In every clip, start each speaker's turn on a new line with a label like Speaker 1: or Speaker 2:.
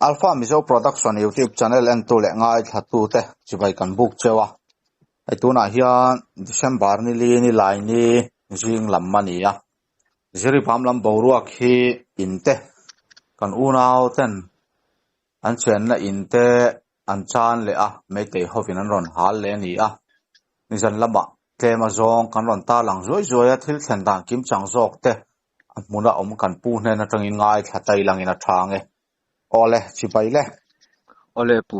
Speaker 1: Alpha Mizo Production YouTube channel and to le ngai thatu te chibai kan book chewa ai tu na hian December ni li ni lai ni jing lam mani ya jeri pam lam boruak hi inte kan unau ten an chen na inte an chan le a me te hovin an ron hal le ni a ni zan lama tlema zong kan ron ta lang zoi zoi a thil thlen dang kim chang zok te muna om kan pu hne na tangin ngai thatai langin a thange ole chibai le
Speaker 2: ole pu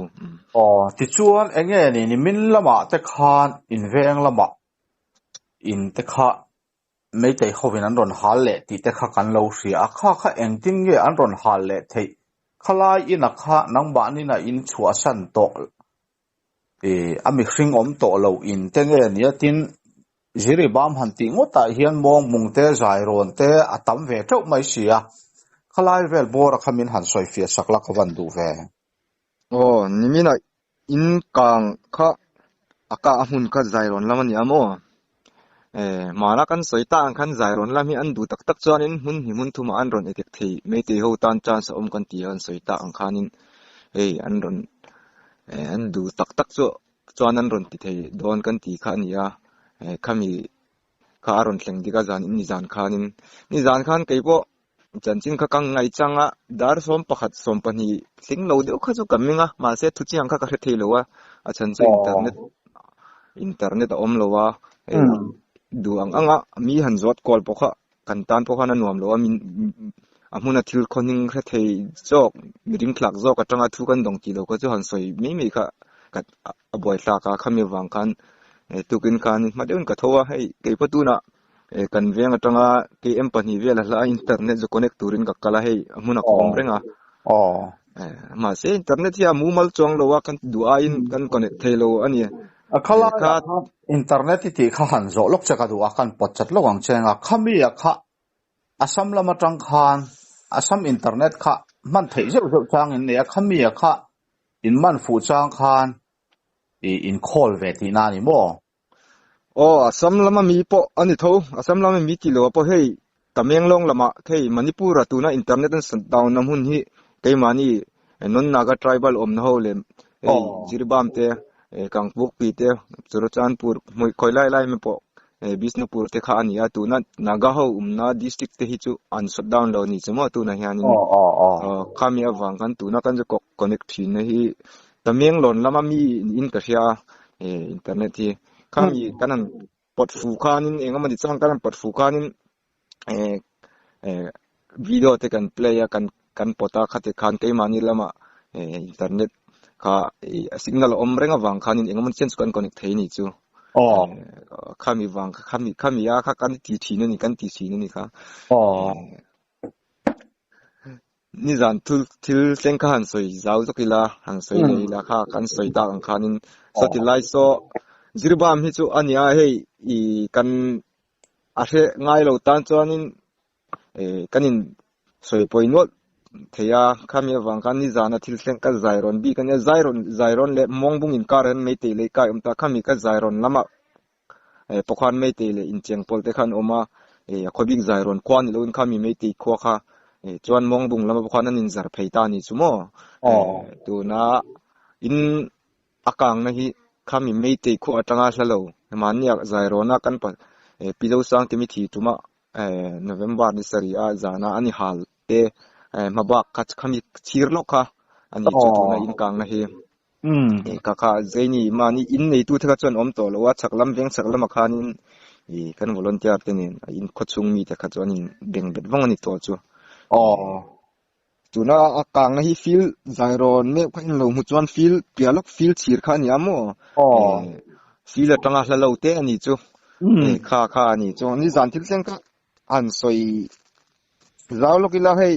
Speaker 1: ti chuan enge ni min lama te khan in veng lama in te kha mei te hovin an ron hal le ti te kha kan lo ria a kha engting nge an ron hal le thei khalai in a kha nang ba ni na in chua san to ami hring om to lo in te nge ni atin jiri bam han ti ngota hian mong mung te zai ron te atam ve thau mai sia khalai vel bor khamin han soi fia sakla ka van du ve
Speaker 2: nimina in kang kha aka hun kha zairon lamani amo mala kan soita ang khan zairon lami an du tak tak chuan in hun thuma an ron etek thei mete ho tan chance om kan ti an soita ang khanin an ron an du tak tak chuan an ron ti thei don kan ti kha ania khami kha ron thleng diga zan in ni zan khan keipo chanchin kha kang ngai changa dar som pakhat som pani thing lo deuh kha chu kaminga ma se thu chiang kha ka hre thei lowa a chan chu internet a om lowa du anga mi han zot kol pokha kan tan pokha na nuam lowa min amuna thil khoning hre thei jok miring thlak jok atanga thu kan dong ti lo ko chu han soi mi kha ka aboi tla ka khami wang khan tukin khan ma deun ka thowa hei ke patuna kan venga tanga ke empani vela la internet zo connect turin ka kala hei amuna khom renga ma se internet ya mumal chong lowa kan duain kan connect thelo ani
Speaker 1: akhala ka internet ti kha han zo lok chaka du akan potchat lowang chenga khami ya kha asam lama tang khan asam internet kha man thei zo chang in ne khami ya kha in man fu chang khan in call ve ti na ni mo
Speaker 2: asam lama mi po ani tho asam lama mi ti lo po hei tamenglong lama thei manipur atuna internet an down nam hun hi ke mani non naga tribal om na holem jirbam te kangpuk pi te churachanpur moi khoilai lai me po bisnupur te kha ani atuna naga ho umna district te hi chu an shut down lo ni chuma tu na hian khami awang kan tu na kan je connect thin hi tamenglon lama mi in ka ria internet hi khami kanan pot fu khanin engamani chang kanan pot fu khanin video te kan play kan pota khate khan ke mani lama internet kha signal omrenga wang khanin engamani chen kan connect thei ni chu khami wang khami ya kha kan ti thina ni kan ti sina ni kha ni zan thil seng khan soi zau zokila hang soi leila kha kan soi ta ang khanin so ti lai so zirbam hi chu ania hei I kan are ngai lo tan chuanin kanin soi poinot theya khami wang kan ni zana thil seng ka zairon bi kan zairon le mongbung in karen mete le kai umta khami ka zairon lama pokhan mete le in cheng polte khan oma khobik zairon kwan lo in khami mete kho kha chuan mongbung lama pokhan an in zar pheita ni chumo tu na in akang na hi khami mete kho atanga hlalo mania zairona kan pa pilo sang timi thi tuma November ni saria zana ani hal te mabak khat khami chirlo kha ani chu na in kang na hi kaka zaini mani in nei tu thaka chon om to lo wa chaklam veng chaklam khanin kan volunteer tenin in khochung mi te kha chon in beng bet wang ani to chu tuna akang na hi feel zairon me khain lo mu chuan feel pialok feel chir kha ni amo feel atanga hlalo te ani chu kha ani chu ni zan thil seng ka an soi zawlokila hei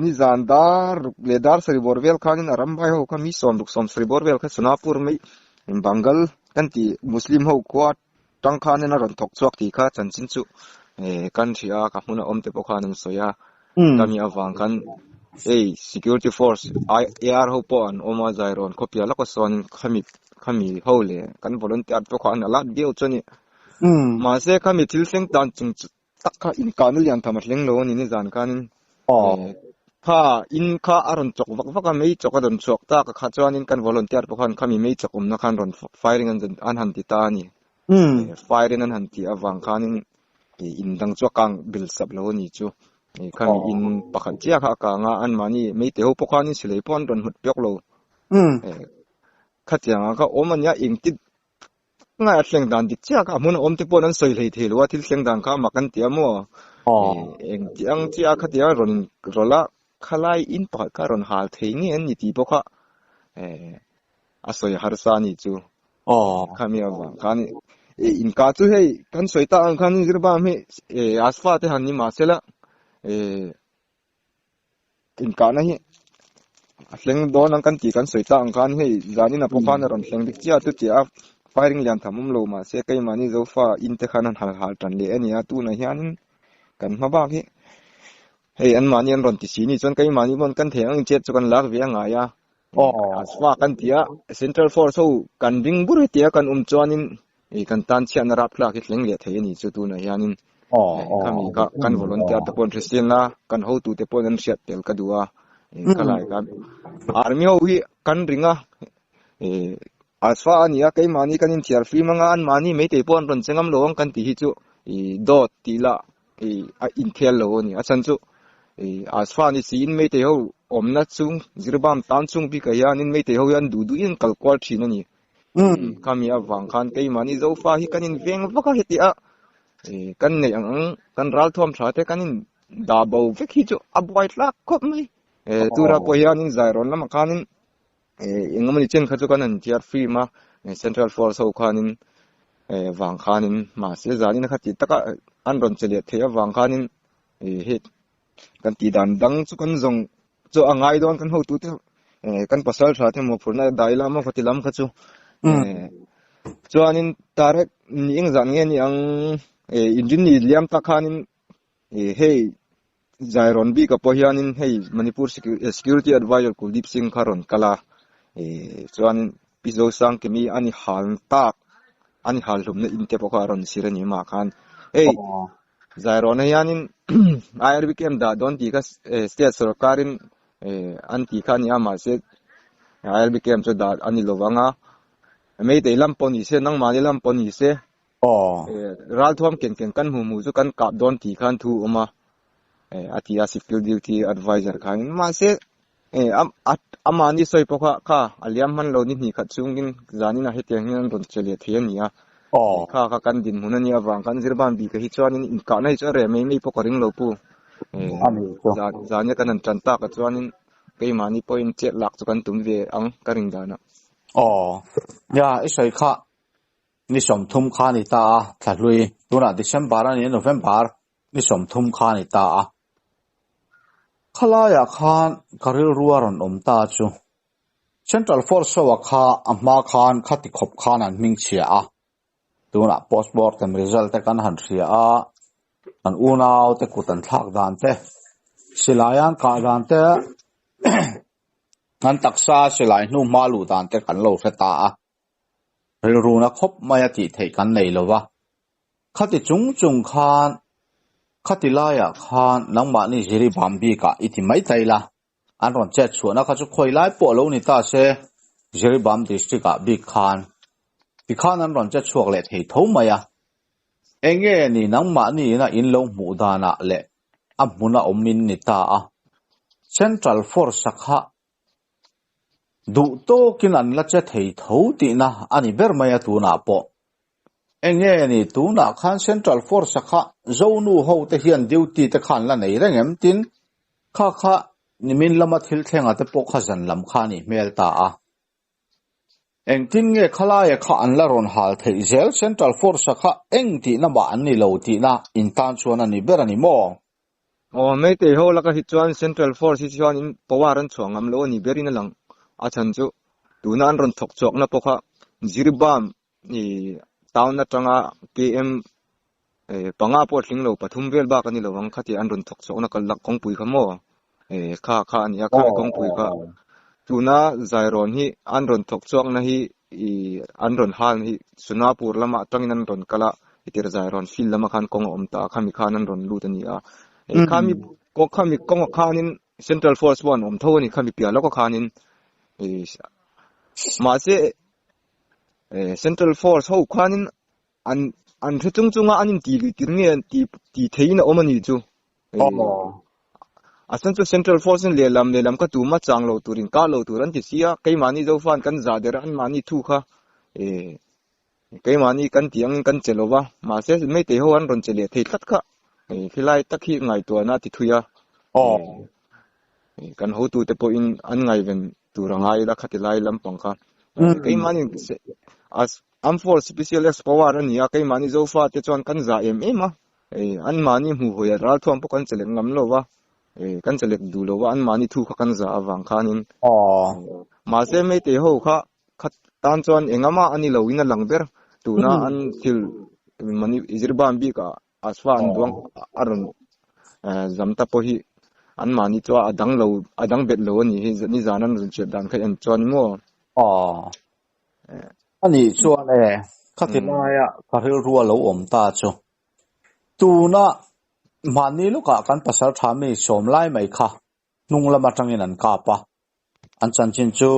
Speaker 2: ni zan dar le dar sari borvel khanin aram bai ho kha mi som sari borvel kha sunapur mai bangal kanti muslim ho kwa tang khanin ran thok chuak ti kha chanchin chu kan thia ka huna omte pokhanan soya kami awang kan security force AR ho po an oma zairon kopia la ko son khami hole kan volunteer to khan ala dio choni ma se khami thil seng tan chung takka in kanul yan thamat leng lo ni zan kanin ข้าอินข้าอารมณ์จกวักไม่จกกระดนจกตาก็ข้าจวนอินกันวอลนเตียร์พวกข้ามีไม่จกนักขันรอนไฟริงอันหันติตานี่ไฟริงอันหันติอวังข้านินอินดังจวกังบิลสับโลนี่จูข้ามีอินปักเจียข้ากางอันมานี่ไม่เที่ยวพวกข้านี่สิเลยปอนรอนหุดเปียกโลข้าเจียงก็อมันยาอิงติดง่ายเสียงดังดิเจียข้ามันอมที่ปนนั้นสวยเลยเทลว่าที่เสียงดังข้ามากันเตียมัวเองเจียงเจียข้าเจียรอนรอละข้าไล่อินปักการอนหาเทียงเงี้ยนี่ที่พวกข้าอาศัยฮาร์ซานี่จูข้ามีอะไรข้านี่อินกาจูเฮกันสวยตาข้านี่จะบ้ามีอาสฟาเตหันนี่มาเสละอินกานะฮีเสียงโดนกันตีกันสวยตาข้านี่เฮจานี่นะพวกข้านี่รอนเสียงดิเจียตุเจียไฟริงเลียนทำมุมโลมาเสกไอ้มานี่จะฟ้าอินเตขันหันหัลตันเลยอันนี้ตัวนั้นยันกันมาบ้างฮีอันมานี่รอนติสีนี่จนไอ้มานี่บนกันเถียงเจ็ดจนกันลักเวียงไงอาสฟากันเตียเซ็นทรัลฟอร์ซูกันวิ่งบุรีเตียกันจวนินกันตันเชียนรับคลากิเลี้ยงเลี้ยเทียนี่จุดนั้นยันข้ามีกันวอลนเตียตะปนคริสเตียนละกันhow toตะปนนั้นเสียเปลกัดัวก็ไล่กันอาร์มีเอาวิกันริงอ่ะอาสฟาอันนี้ก็มานี่กันอินเทียร์ฟีมังอันมานี่ไม่ตะปนรอนเซงมโลงกันที่จูดอทตีละอินเทียร์โลนี่อาชันจูอาสฟานี่ซีนไม่ตะเอาอมนัดซุงจิรบามตันซุงปีกยันไม่ตะเอายันดูยันคัลควอลชีนั่นนี่ข้ามีอาวังคันก็มานี่เจ้าฟ้าฮิกันอินเวียงวักเหติอ่ะกันเนี่ยยังกันรัลทอมชาเตกันอินดาบเอาเวกฮิจูอับไวท์ลักครบไหมตัวเราพยายามนินใจร้อนแล้วมาคันยังมันเช่นข้าจุกันนั่นที่อาร์ฟีมาเซ็นทรัลฟอร์สเอาคันวังคันมาเสียจานี่นะครับที่ตะกันอันรอนเฉลี่ยเทียวังคันเฮ็ดกันตีดันดังจุกันจงจูอ่างไงโดนกันหูตุเตกันภาษาชาติหมดพูดน่าได้ละมั้งฟัติลำข้าจูจวนนินตาเรกนี่ยังจังเงี้ยยังอินจินนี่เลี้ยมตะขานินเฮ้ใจร้อนบีกับพยานินเฮ้มณิปุร security advisor กุลดิปซิงคารอนกะลาจวนพิโซสังเกมีอันนี้ฮัลตักอันนี้ฮัลลุมเนี่ยอินเตปคารอนสิเรนีมาคันใจร้อนเนี่ยนินIRBKM ดาดอนที่ก็state สุรการินอันที่ขันยามาเส IRBKM จะดาอันนี้โลวังอ่ะไม่ได้ลำปนิเสนังมาได้ลำปนิเสรัลทวมเก่งๆกันหูจุกันกับดอนที่ขันทูออกมาอาทิตย์ civil duty advisor ขันมาเสอามานี่สวยพวกข้าอาเลียมมันเรานี่ขัดซุงกินจานี่นะเหตุอย่างนี้นั่นรอนเฉลี่ยเทียนนี่อ่ะข้ากันดินหุ่นนี่วังกันจิรบานบีก็ฮิตชวนนี่กันให้เจอเรื่องไม่พวกริงเราปูจานี่กันนั่นจันตากับชวนนี่ก็มานี่พออินเจ็ดหลักจุกันตุ้มเวอังกริงดานะ
Speaker 1: อย่าไอ้ใส่ข้านี่สมทุมข้านี่ตาถัดลุยตัวน่ะ December นี่ November นี่สมทุมข้านี่ตาข้าลายข้านกระเรือรัวรอนตาจู Central Force ว่าข้าอัมมาข้านข้าติขบข้านั่นมิงเชียตัวน่ะ post mortem result แต่กันหันเชียอันอูนาวแต่กุตันทักดานเตสิลายันกาดานเตงั้นตักซาสิลายนู่มาลูดานเตกันโลเสตาเรื่องรู้นะคบมายติเทกันในเลยวะข้าติจุงข้านข้าติลายข้านนังมานี่จิริบามบีกะอิติไม่ใจละอันรอนเจ็ดชวนนะข้าจะคอยไล่ปวดโลนิตาเซจิริบามดิสติกะบีข้านบีข้านนั้นรอนเจ็ดชวกเล็ดให้ทุ่มมายเองเงี้ยนี่นังมานี่นะอินลงหมู่ดานะเละอับมุนะอมินนิตาCentral Force ข้าดูโตกินันละเจ็ดให้ทุ่ตีนะอันนี้เบอร์ไม่ตัวน่ะปอเองเงี้ยนี่ตัวน่ะขัน Central Force ข้าเจ้าหนูเขาแต่เฮียนดิวตีแต่ขันละไหนเรื่องเอ็มตินข้านี่มินละมาทิลเทงอ่ะแต่ปกขจันลำข้านี่เมลตาเองทิ้งเงี้ยข้าไล่ข้าอันละรอนหาเทเซล Central Force ข้าเองตีน่ะบ้านนี่เราตีน่ะอินทันชวนอันนี้เบอร์นี่มอ
Speaker 2: ไม่แต่เขาแล้วก็ฮิตชวน Central Force ฮิตชวนอินปวารันช่วงอันโลนี่เบอร์นี่ลังอาชันจูดูนั่นรอนถกจอกนะพวกเขาจิริบามนี่ตาวนัดจังอ่ะ KM ปังอาปวดลิงเราปฐุมเวลบ้ากันนี่เราวังคัดที่อันรอนถกจอกนักลักกงปุยขโมข้านี่ข้ากงปุยข้าดูน่าใจร้อนฮีอันรอนถกจอกนะฮีอันรอนฮันฮีสุนาปูร์ละมาจังนั้นรอนกะละอิตรใจร้อนฟิลละมาขันกงอมตาข้ามีข้านั้นรอนลูตันนี่ข้ามีกงข้านิน Central Force one thâu ni kami pia loko khanin ma se Central Force ho khanin an chung anin ti tirnge ti theina omani chu asan chu Central Force le lam ka tu ma chang lo turin ka lo turan ti sia kai mani zo fan kan za der an mani thu kha kai mani kan tiang kan chelowa ma se me te ho an ron chele thei tat kha khilai takhi ngai to na ti thuya kan ho tu te po in an ngai ven tu rangai la khatilai lam pangkha kai mani as am for special power an ya kai mani zo fa te chon kan za ma an mani hu hoya ral thom po kan chele ngam lo wa kan chele du lo wa an mani thu kha kan za awang khanin ma se me te ho kha khat tan chon engama ani lo ina langber tu na an thil mani izirban bi ka aswa an duang aron zamta po hi an mani cho adang bet lo ni zanan run che dan kha en chon mo
Speaker 1: ani chuan khatilaya karil ruwa lo om ta chu tuna mani luka kan pasal thami som lai mai kha nunglama tangin an kapa an chanchin chu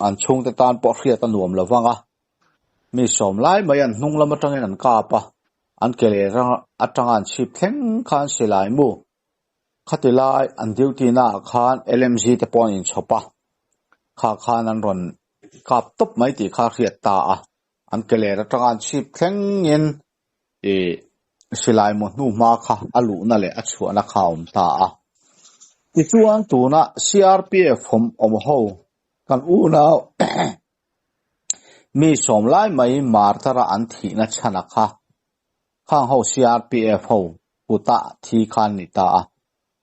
Speaker 1: an chung te tan po khria ta nuam lawanga mi som lai mai an nunglama tangin an kapa an kele ra atangan chip thleng khan silai mu khatilai an duty na khan LMG te point chopa khan an ron kap top mai ti kha khriat ta an kele ra atangan chip thleng in silai mo nu ma kha alu na le achu na khaum ta ti chuan tu na CRPF om ho kan u na mi som lai mai martara an thi na chana kha khang ho CRPF ho puta thi khan ni ta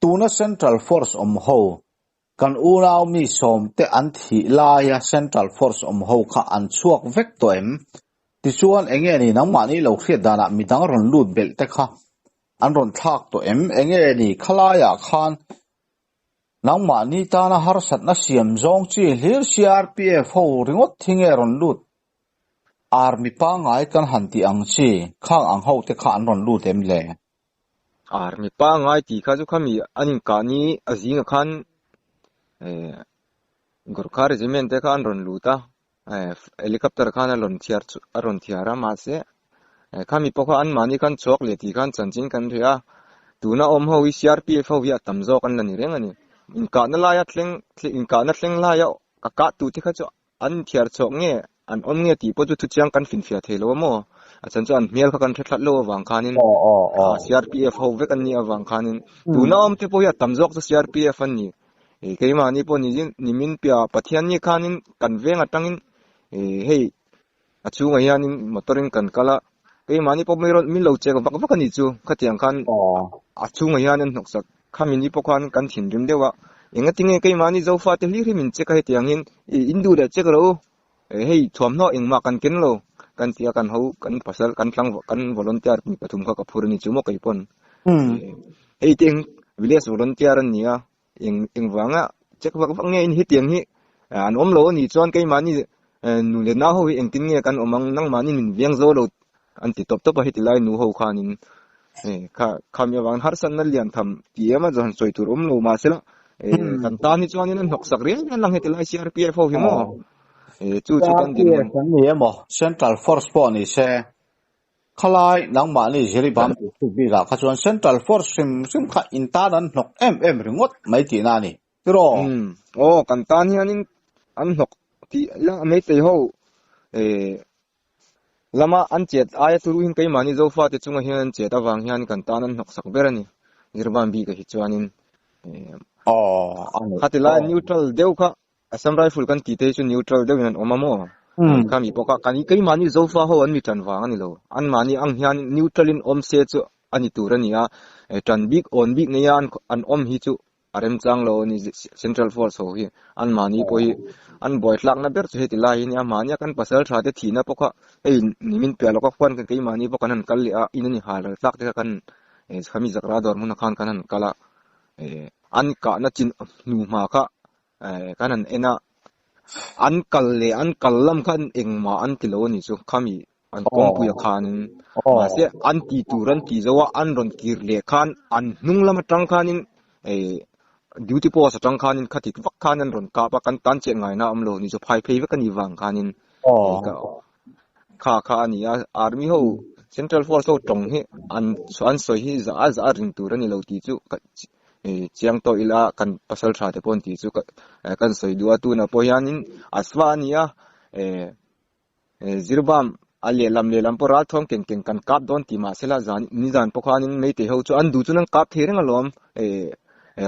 Speaker 1: tu na Central Force ho kan u na mi som te an thi la ya Central Force ho kha an chuak vek to ti chuan enge ni nang mani lo khriat dana midang ron lut bel te kha an ron thak to enge ni khalaya khan nang mani ta na har sat na siam zong chi hlir CRPF ho ringot thinge ron lut army pa ngai kan hanti ang chi khang ang ho te kha an ron lut le
Speaker 2: army pa ngai ti kha ju khami anin ka ni azinga khan Gorkha regiment te khan ron luta helicopter khan aron thiara ma se khami pokha an mani khan chok le ti khan chanchin kan ria tuna om ho CRPF ho ya tamzo kan ni reng ani in ka na la ya thleng la ya ka tu ti kha cho an thiar chok nge an om nge ti po chu chiang kan fin fia thelo mo achan chan miel kha kan thlat lo wang khanin CRPF ho vek an ni awang khanin tuna om te po ya tamzok chu CRPF an ni kai mani po ni min pia pathian ni khanin kan venga tangin hey achunga hianin motorin kan kala kai mani po min lo che ka vak ni chu khatiang khan achunga hianin noksak khamini po khan kan thin rim dewa enga tinge kai mani zo fa te hli min che ka hetiangin indu da che ro hey thom no engma kan ken lo kan tia kan ho kan pasal kan tlang kan volunteer ni pathum kha ka phurni chu mo kai pon hey ting village volunteer an nia eng wanga chek wak nge in hitiang hi an om lo ni chon kai mani nu le na ho eng tin nge kan omang nang mani min viang zo lo an ti top hi ti lai nu ho khanin kham ya wan har san na lian tham ti ema jon soi tur om lo ma sela kan ta ni chon in hok sak re lang he ti lai CRPF ho hi mo chu kan din
Speaker 1: ni mo Central Force po ni se khalai nang mani jeri bam tu bi ga kha chon Central Force sim kha intanan nok ringot mai ti na ni tiro
Speaker 2: kan tan hianin an nok ti la mai te ho lama an chet aya turu hin kai mani zo fa te chunga hian chet awang hian kan tan an nok sak berani nirban bi ka hi chuanin khatila neutral deu kha assam rifle kan ti te chu neutral deu hian omamo kami poka kani kai mani zo fa ho an mi tan wang ani lo an mani ang hian neutral in om se chu ani turania tan big on big ne yan an om hi chu arem chang lo ni Central Force ho hi an mani po hi an boy tlak na ber chu heti lai ni amania kan pasal tha te thina poka nimin pe lo ka kwan kan kai mani poka nan kal a inani hal tlak te kan khami zakra dor mun khan kanan kala an ka na chin nu ma kha kanan ena an kallam khan engma an tilo ni chu khami an kong puya khanin ma se an ti turan ti zawa an ron kir le khan an nunglam tang khanin duty post atang khanin khati vak khanan ron ka pa kan tan chen ngai na amlo ni jo phai phei vek ani wang khanin ka kha ani a army ho central force ho tong hi an soi hi za ring tur ani lo ti chu chiang to ila kan pasal tha te pon ti chu kan soi du atu na po yanin aswania zirbam ale lam poral thong ken kan kap don ti ma sela zan ni zan pokhanin mei te ho chu an du chu nang kap thereng alom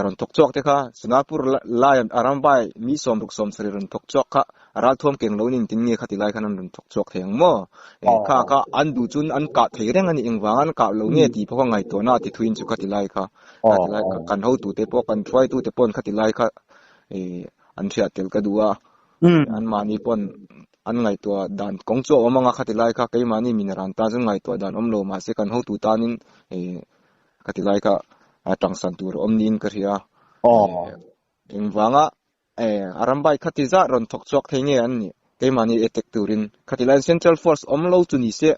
Speaker 2: ron tok chok te kha sunapur lai arambai mi som ruk som sri ron tok chok kha ral thom keng lo nin tin nge khati lai khanan ron tok chok theng mo kha an du chun an ka thereng ani engwang an ka lo nge ti pokha ngai to na ti thuin chu khati lai kha kan ho tu te po kan try tu te pon khati lai kha an thia tel ka duwa an mani pon an ngai to dan kong cho omanga khati lai kha kai mani minaran ta jang ngai to dan omlo ma se kan ho tu tanin khati lai kha atang santur omnin karia engwanga arambai khatiza ron thok chok thenge an ni kai mani attack turin khatilai central force omlo chu ni se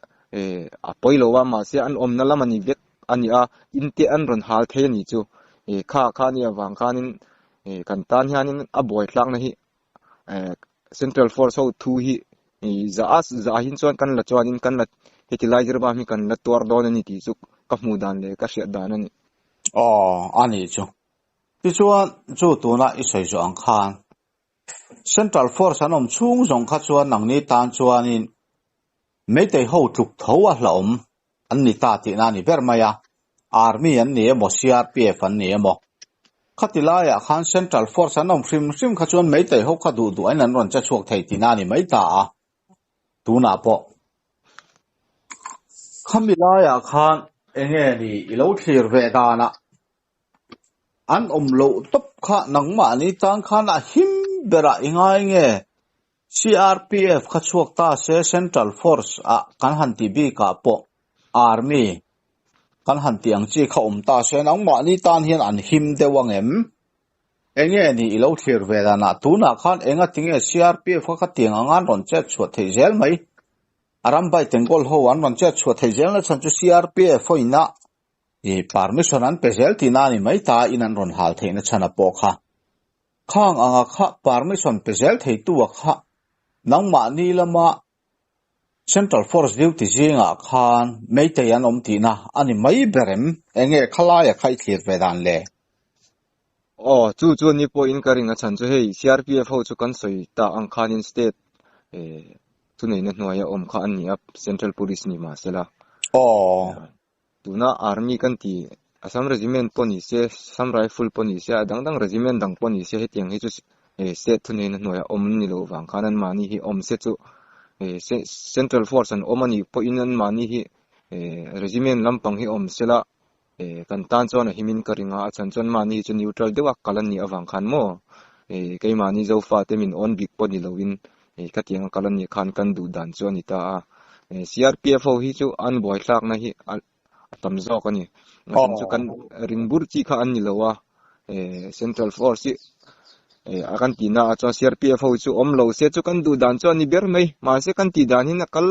Speaker 2: apoilo wa ma se an omna lamani vek ani a inte an ron hal the ni chu kha ni awang khanin kan tan hianin a boy tlak na hi central force ho thu hi za hin chon kan la chuanin kan la fertilizer ba mi kan la tor don ani ti chu ka mu dan le ka sia dan ani
Speaker 1: ani chu ti chuan chu tuna I soi zo ang khan central force anom chung zong kha chuan nang ni tan chuanin mei te ho tuk tho a hlom an ni ta ti na ni bermaya army an ni mo CRPF an ni mo khatilaya khan central force anom sim kha chuan mei te ho kha du an an ron cha chuak thei ti na ni mei ta a tuna po khamilaya khan enge ni ilo thlir ve dana an omlo top kha nangma ni tan khan a him bera ingai nge CRPF kha chuak ta se central force a kan han ti bi ka po army kan han ti ang chi kha ta se nangma ni tan hian an him dewangem enge ni ilo thlir ve dana tuna khan enga tinge CRPF kha tiang angan ron che chuat thei zel mai arambai tengol ho an ron che chuat thei zel na chan chu CRPF hoina permission an pezel ti na ni mai ta inan ron hal theina chana po kha khang anga kha permission pezel thei tu kha nangma ni lama central force duty jinga khan meite an ti na ani mai berem enge khalaya khai thlir vedan le
Speaker 2: chu ni po in karing a chan chu hei CRPF ho chu kan soi ta ang khanin state tu nei na hnuaya om kha an ni up central police ni ma sela tuna army kan ti Assam regiment poni se Assam rifle poni se dang regiment dang poni se hetiang hi chu se thune na noya om ni lo wang khanan mani hi om se chu central force an omani po inan mani hi regiment lampang hi om sela kan tan chon himin karinga achan chon mani chu neutral dewa kalan ni awang khan mo kai mani zo fa temin on big poni lovin katiang kalan ni khan kan du dan chon ita CRPF hi chu an boy tlak na hi tam zo ka ni ngasan chu kan ringbur chi kha an ni lowa central force akan tina acha CRPF ho chu omlo se chu kan du dan chu ani ber mai ma se kan ti dan hin akal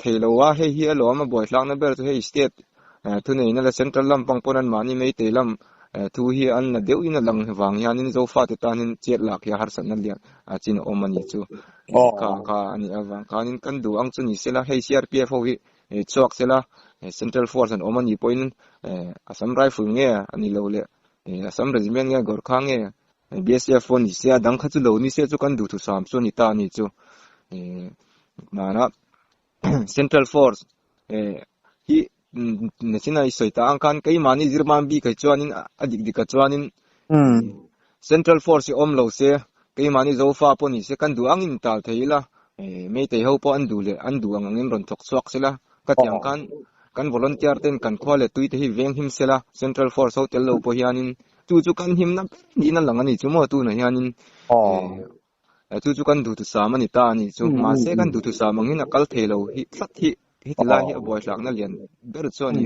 Speaker 2: theilowa he hi alo ma boy tlak na ber chu he state thu nei na la central lampang ponan mani mei telam thu hi an na deu in lang wang hianin zo fa te tanin chet lak ya har san na lian chin omani chu ka ani awang kanin kan du ang chu ni sela he CRPF ho hi chok sela central force an omani point Assam rifle nge ani lo le Assam regiment nge gorkha nge BSF ni sia dang kha chu lo ni se chu kan du thu sam chu ni ta ni chu mana central force hi nesina isoita ang kan kai mani zirman bi kai chuanin adik dik ka chuanin central force om lo se kai mani zo fa po ni se kan du ang in tal theila me te ho po an du le an du ang ngin ron thok chuak sela ka tiang kan volunteer ten kan khwale tui te hi veng him sela central force hotel lo po hianin chu kan him na ni na lang ani chu mo tu na hianin chu kan du tu sa mani ta ni chu ma se kan du tu sa mangin akal thelo hi thlat hi hitila hi boy lak na lian ber chu ni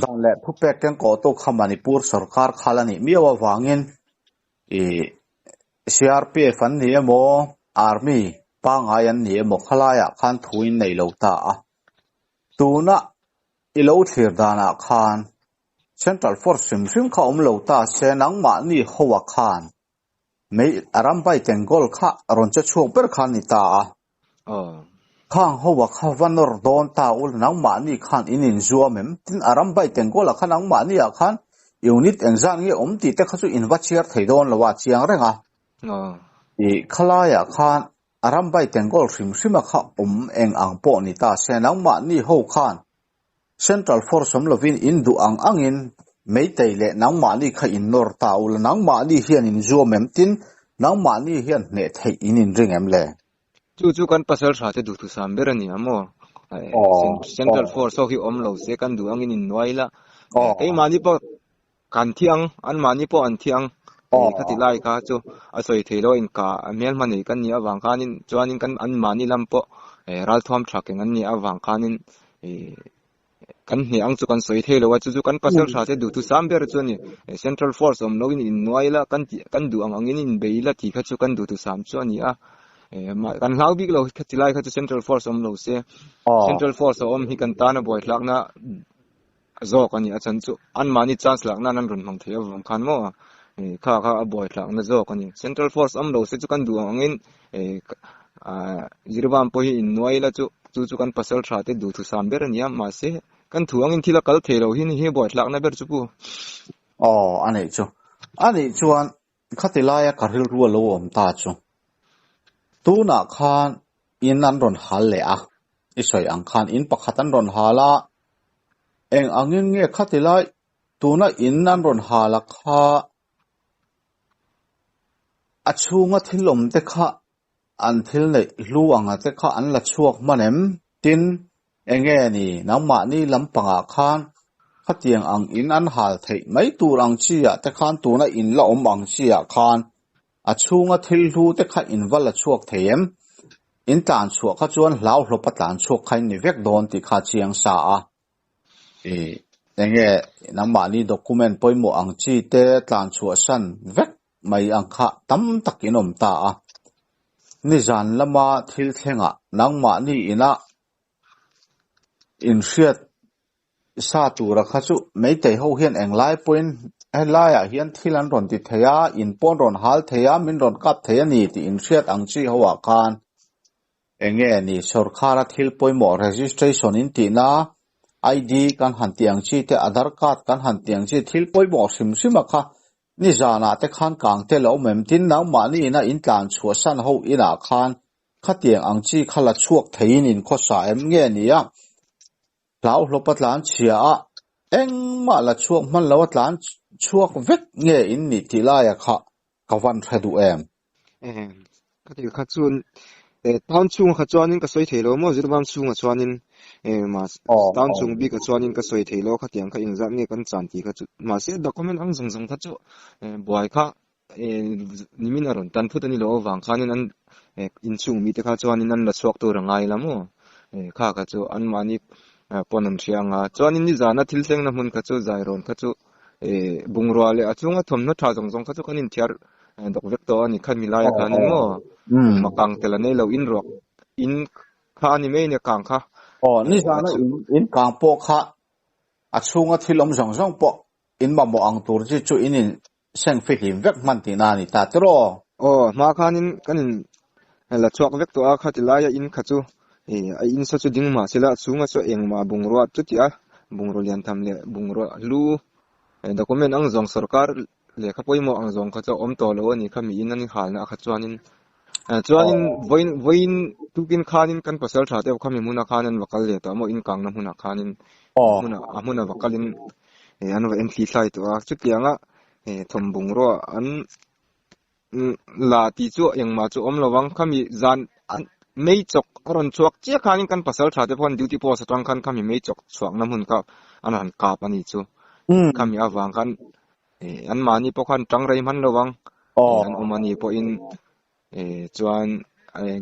Speaker 1: dan le phupek teng ko to khamani pur sarkar khalani miawa wangin CRPF an ni mo army pangai an ni mo khalaya khan thuin nei lo ta tuna ilo thlir dana khan Central Force sim kha lo ta se nang ma ni howa khan mấy arambai tengol kha ron cha chuak ber khan ni ta khang howa kha vanor don ta ul nang ma ni khan inin zuamem tin arambai tengol kha nang ma ni a khan unit exam nge ti te kha chu invachiar theidon lawa chiang renga i khala ya khan arambai tengol sim kha eng ang po ni ta se nang ma ni ho khan Central Force lovin indu angin mấy tay lệ nắng mã ni kha in nor tàu là nắng mã ni hiền in zoom em tin nắng mã ni hiền nệ thấy in ring em lệ
Speaker 2: chu kan pasal sa te du tu sam berani amo Central Force so hi lo se kan du angin in noila ei mani po kan thiang an mani po an thiang khati lai ka chu asoi thelo in ka mel mani kan ni awang kanin chuanin kan an mani lampo ral thom thaking an ni awang kanin kan ni ang chu kan soi thelo wa chu kan pasal sa te du tu sam ber chu ni Central Force lo in noila kan du angin in beila ti kha chu kan du tu sam chu ni a kan lau big lo khatilai kha Central Force lo se Central Force hi kan ta na boy tlak na zo kan ni achan chu an mani chance lak na nan run mang theu wang khan mo kha boy tlak na zo kan ni Central Force lo se chu kan du angin jirwam po hi in noila chu kan pasal tha te du thu sam ber ni ma se kan thu angin thila kal thelo hi boy tlak na ber chu pu
Speaker 1: ani chuan khatilai ka ril ru lo om ta chu tu na khan in an ron hal le a isoi ang khan in pakhatan ron hala eng angin nge khatilai tu na in an ron hala kha achunga thilom te kha an thil nei luanga te kha an la chuak manem tin enge ni nangma ni lampanga khan khatiang ang in an hal thei mai turang chia te khan tu na in la om ang chia khan achunga thil lu te kha in wala chuak theim in tlan chuak kha chuan lau hlo patlan chuak khain ni vek don ti kha chiang sa a enge nangma ni document poimo ang chi te tlan chuak san vek mai ang kha tam takin om ta a ni zan lama thil thenga nangma ni ina in riat sa tura kha chu mei te ho hian eng lai point lai hian thilan ron ti theya in pon ron hal theya min ron kap theya ni ti in riat ang chi hawa khan enge ni sarkara thil poimo registration in ti na ID kan hantiang chi te Aadhaar card kan hantiang chi thil poimo sim kha ni zana te khan kang te lo mem tin nang ma ni na in tlan chua san ho ina khan khatiang ang chi khala chuak thein in khosa em nge ni ya lau lopatlan chia a eng ma la chuak man lo tlan chuak vek nge in ni tila ya kha kawan thadu em
Speaker 2: kati kha chun town chung kha chuanin ka soi thelo mo zirwam chung a chuanin ma town chung bi ka chuanin ka soi thelo kha tiang kha exam nge kan chan ti kha chu ma se document ang zong kha chu boy kha nimin aron tan phutani lo wang khanin an in chung mi te kha chuanin an la chuak to rangai lamo kha chu an mani ponam thianga chuanin ni zana thil thleng na mun kha chu zairon kha chu bungrwa le achunga thomna tha jong kha chu kanin thiar dok vek to ani khan milaya khanin mo makang tela nei lo in rok in kha ani me ne kang kha
Speaker 1: ni zana in kang po kha achunga thilom jong po in ma mo ang tur chi chu inin seng fi him vek man ti na ni ta tro
Speaker 2: ma khanin kanin la chuak vek to a kha tilaya in kha chu in so chu ding ma sila chunga so eng ma bungrwa chu tia bungro lian tham le bungro lu document ang jong sarkar le kha poimo ang jong kha chu om to lo ani kha mi in ani hal na kha chuanin voin tukin khanin kan pasal tha te khami muna khanan wakal le ta mo in kang na muna khanin muna wakalin an wa entry sai to a chu tianga thom bungro an la ti chu eng ma chu om lawang khami zan mei chok aron chuak chia khanin kan pasal tha te phon duty post atang khan khami mei chok chuak na mun ka anan ka pani chu khami awang khan an mani po khan tang rai man lawang an omani po in chuan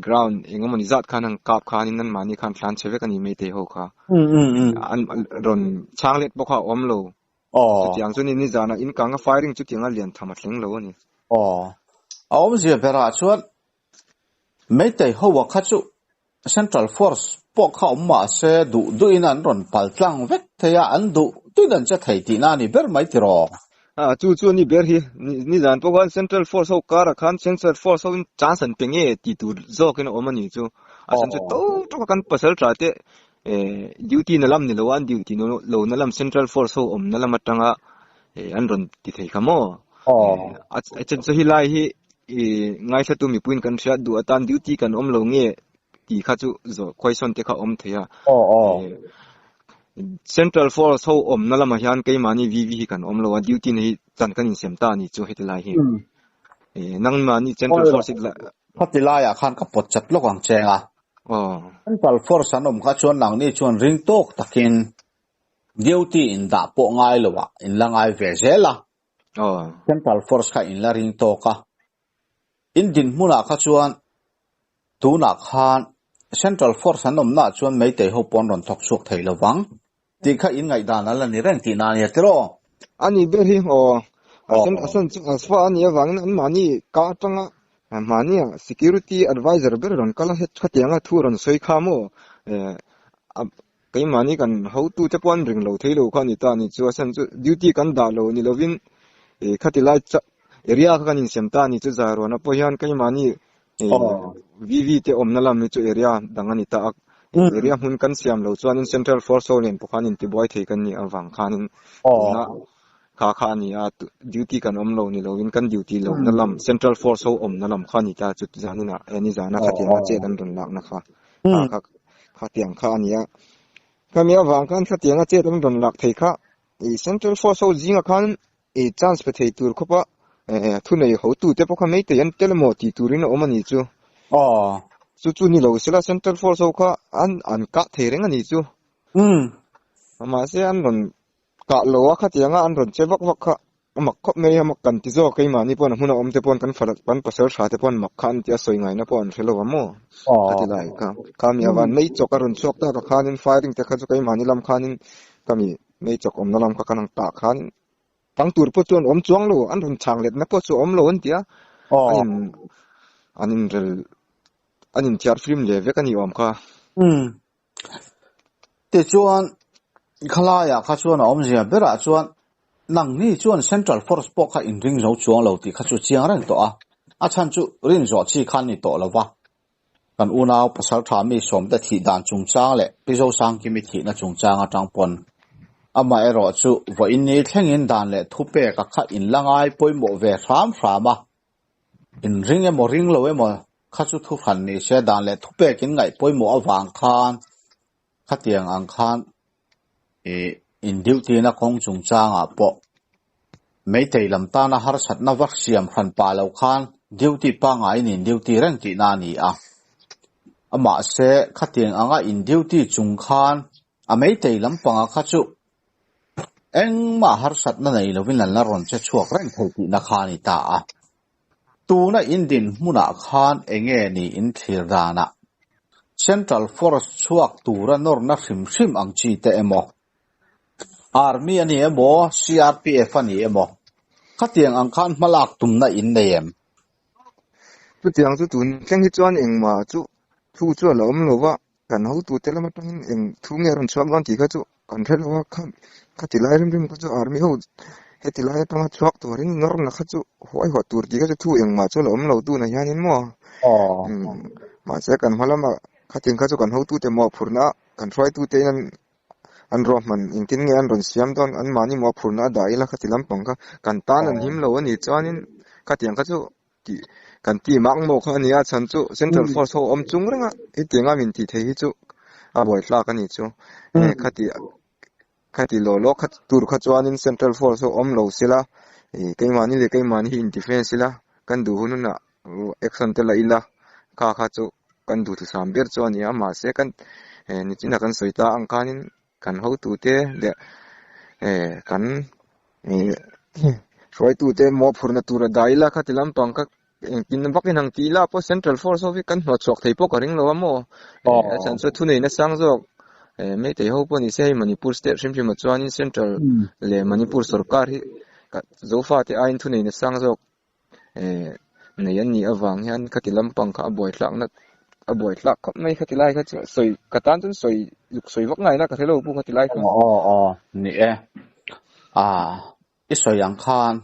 Speaker 2: ground engomani zat khan ang kap khanin an mani khan thlan cheve kan i me te ho kha an ron changlet po kha om lo chutiang chu ni zana in kanga firing chutiang a lian thama thleng lo ani
Speaker 1: om je bera chuan mấy tay ho wa kha chu Central Force po kha ma se du in an ron pal tlang vek theya an du tôi đang chắc thấy tí na ni ber mai tiro
Speaker 2: chu ni ber hi ni zan po kan Central Force ho kara khan Central Force ho chance an penge ti tur zo ken omani chu a san chu to kan pasal tra te duty na lam ni lo an duty no lo na lam Central Force ho om na lam atanga an ron ti thei khamo a chen chu hi lai hi ngai sa tu mi puin kan sha du atan duty kan om lo nge ti kha chu zo question te kha om theya Central Force ho om na lama hian kai mani VV kan om lo duty nei chan kan in sem ta ni chu hetilai hi nang mani Central Force la
Speaker 1: Hatilai à khan ka pot chat lo ang chenga Central Force an om kha chuan nang ni chuan ring tok takin duty in da po ngai lo wa in langai ve zela Central Force kha in la ring toka in din muna kha chuan tu na khan Central Force an om na chuan mei te ho pon ron thok chuk thei lawang ti kha in ngai dan ala ni reng ti na ni tero
Speaker 2: ani ber hi asan asfa ani awang an mani ka tanga mani security advisor ber ron kala het khatianga thu ron soi khamo kai mani kan how tu te pon ring lo thei lo kha ni ta ni chu asan chu duty kan da lo ni lovin khatilai area kan in sem ta ni chu zaro na po hian kai mani VV te om na lam ni chu area dangani ta area hun kan siam lo chuan in Central Force len pokhan in ti boy thei kan ni awang khanin na kha ni a duty kan om lo ni lo in kan duty lo na lam Central Force om na lam khani ta chu janina ani jana khatia che dan ron lak na kha khatiang kha ni a kami awang kan khatianga che dan ron lak thei kha Central Force jinga khan chance pe thei tur khopa thu nei ho tu te pokha mei te yan telemo ti turin omani chu chu ni lo sila Central Force kha an ka thereng ani chu ma se an ron ka lo wa khatianga an ron chewak wak kha amak khop mei amak kan ti zo kai ma ni pon huna om te pon kan farak pan pasal sha te pon mak khan ti asoi ngai na pon thelo amo khatilai ka mi awan mei chok aron chok ta ka khanin firing te kha chu kai ma ni lam khanin kami mei chok om na lam kha kanang ta khan tang tur po chuan om chuang lo an ron chang let na po chu om lo an tia anin thiar film le ve kani om kha
Speaker 1: te chuan khala ya kha chuan om zia bera chuan nang ni chuan Central Force po kha in ring zo chuang lo ti kha chu chiang rang to a chan chu rin zo chi khan ni to lawa kan unaw pasal tha mi som da thi dan chung chang le pizo sang ki mi thi na chung chang atang pon ama ero chu vo in ni thlengin dan le thupe ka kha in langai poimo ve ram rama in ring emo ring lo emo kha chu thu phan ni se dan le thupe kin ngai poimo awang khan khatiang ang khan in duty na kong chung chang a po mei tei lam ta na har sat na vak siam khan pa lo khan duty pa ngai nin duty rang ti na ni a ama se khatiang anga in duty chung khan a mei tei lam panga kha chu eng ma har sat na nei lovin lan la ron che chuak rang thei ti na khani ta a tu na indin muna khan enge ni in thir dana Central Force chuak tura nor na hrim ang chi te emo Army ani emo CRPF ani emo khatiang ang khan malak tum na in neem
Speaker 2: putiang chu tun tleng hi chuan eng ma chu thu chu lo om lo wa kan ho tu te lama tang eng thu nge ron chuak wan ti kha chu kan thel wa kha ti lai rim kha chu Army ho heti lai tang chuak tu ring nor na kha chu hoi ho tur ti kha chu thu eng ma chu lo om lo tu na hianin mo ma se kan halama khating kha chu kan ho tu te mo phurna kan try tu te an ro man in tin nge an ron siam don an mani mo phurna da ila khatilam pangka kan tan an him lo ani chuanin khatiang kha chu ti kan ti mak mo kha ania chan chu Central Force ho om chung renga i tinga min ti thei hi chu a boi tla ka ni chu khati lo khat tur kha chuanin Central Force ho om lo sila kai mani le kai mani in defense sila kan du hununa action te la ila kha chu kan du thu sam ber chu ania ma se kan ni china kan soita ang kanin kan ho tu te de kan roi tu te mo phurna tura daila khatilam pangka kin bakin hang tila po Central Force of kan no chok thei po ka ring lo mo chan chu thu nei na sang jok me te ho po ni sei Manipur state rim rim chuan in Central le Manipur sarkar hi ka zo fa te ain thu nei na sang jok nei an ni awang hian khatilam pangka boi tlak na aboi tlak khop mai khatilai kha soi katan chun soi luk soi wak ngai na ka thelo pu khatilai kha
Speaker 1: ni isoi ang khan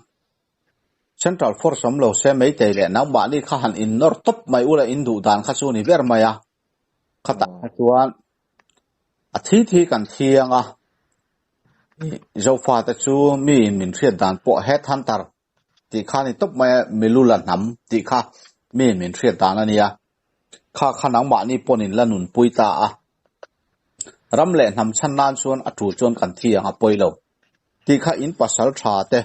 Speaker 1: Central Force som lo se mấy tệ lệ nang ba ni kha han in nor top mai ula in du dan kha chu ni ver maya khata chuan a thi kan thiang a zo fa ta chu mi min thiat dan po headhunter ti kha ni top mai melula nam ti kha mi min thiat dan ania kha nang ba ni ponin lanun puita a ram le nam chan nan chuan a tu chuan kan thiang a poilo ti kha in pasal tha te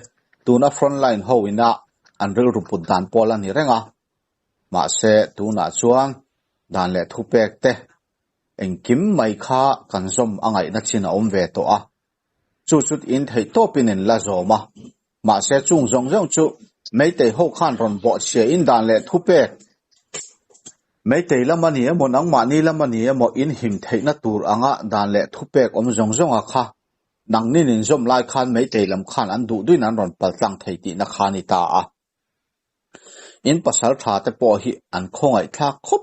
Speaker 1: tuna frontline ho ina an ril ruput dan pola ni renga ma se tuna chuan dan le thu pek te engkim mai kha kan zom angai na china om ve to a chu chut in thei to pinin la zoma ma se chung zong zong chu mei te ho khan ron bo che in dan le thu pek mei te lamani mo nang ma ni lamani mo in him thei na tur anga dan le thu pek om zong zong a kha nang ni nin zom lai khan mei te lam khan an du duin an ron pal tlang thei ti na khani ta a in pasal tha te po hi an khongai thla khop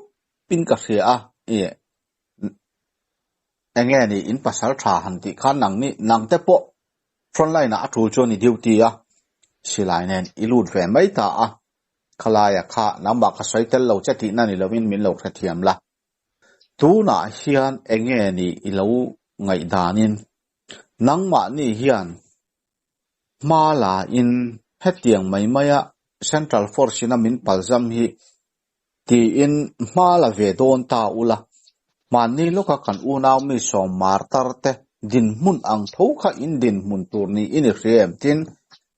Speaker 1: pin ka hria a enge ni in pasal tha han ti khan nang te po frontline a thu cho ni duty a silai nen ilut ve mai ta a khalaya kha namba ka saitel lo chati na ni lovin min lo khathiam la tu na hian enge ni ilo ngai danin nang ma ni hian mala in hetiang mai maya Central Force na min palzam hi ti in mala ve don ta ula mani loka kan unaw mi som martar te din mun ang thoka in din mun tur ni in rem tin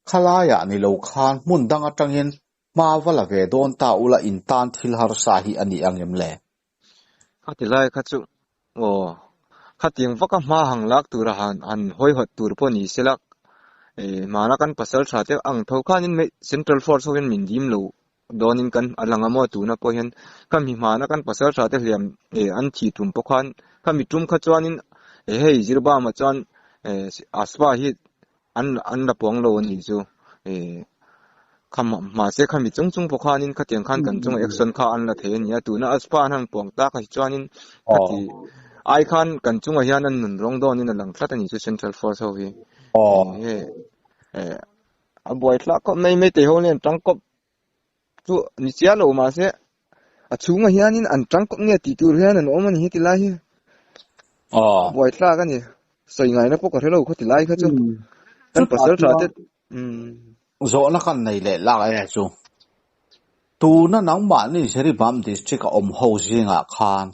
Speaker 1: khalaya ni lo khan mun dang atangin ma wala ve don ta ula in tan thil har sa hi ani angem le
Speaker 2: khatilai khachu o khating vaka ma hanglak tur han hoi hot tur po ni selak mana kan pasal thate ang thokan in Central Force hoin min dim lo donin kan alanga mo tu na po hian kami mana kan pasal thate hliam an thi tum po khan kami tum kha chuanin hei zirba ma chuan aswa hi an la pong lo ni chu kham ma se khami chung po khanin khatiang khan kan chung action kha an la the ni tu na aspa han pong ta kha chuanin khati ai khan kan chung hian an nun rong donin alang thlat ani chu Central Force ho hi a boy thla ko mai te ho len tang ko chu ni chia lo ma se a chunga hianin an tang ko nge ti tur hian an oman hi ti lai hi boy thla ka ni soi ngai na po ka relo ko ti lai kha chu kan pasal tha te
Speaker 1: zo na kan nei le la ai chu tu na nang ma ni seri bam district om ho jinga khan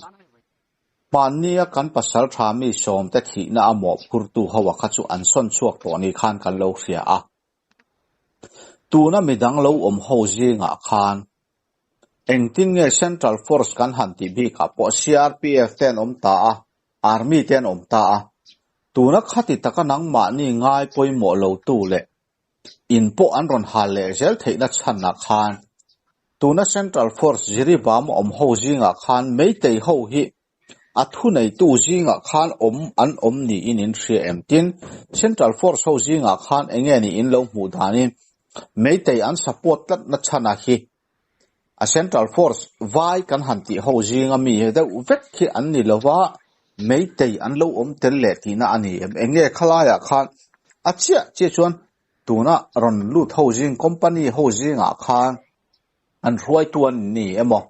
Speaker 1: mania kan pasal tha mi som te thi na amo purtu hawa kha chu an son chuak to ni khan kan lo hria a tu na midang lo om ho jinga khan engtin nge Central Force kan han ti bi ka po CRPF ten om ta a army ten om ta a tu na khati taka nang ma ni ngai poi mo lo tu le in po an ron hal le zel thei na chan na khan tu na Central Force jiri bam om ho jinga khan mei te ho hi athu nei tu jinga khan om ni in thria em tin Central Force ho jinga khan enge ni in lo mu danin mei te an support lat na chana hi a Central Force vai kan han ti ho jinga mi he da vet khi an ni lowa mei te an lo om tel le ti na ani em enge khalaya khan achia che chuan tuna ron lu tho jing company ho jinga khan an ruai tuan ni emo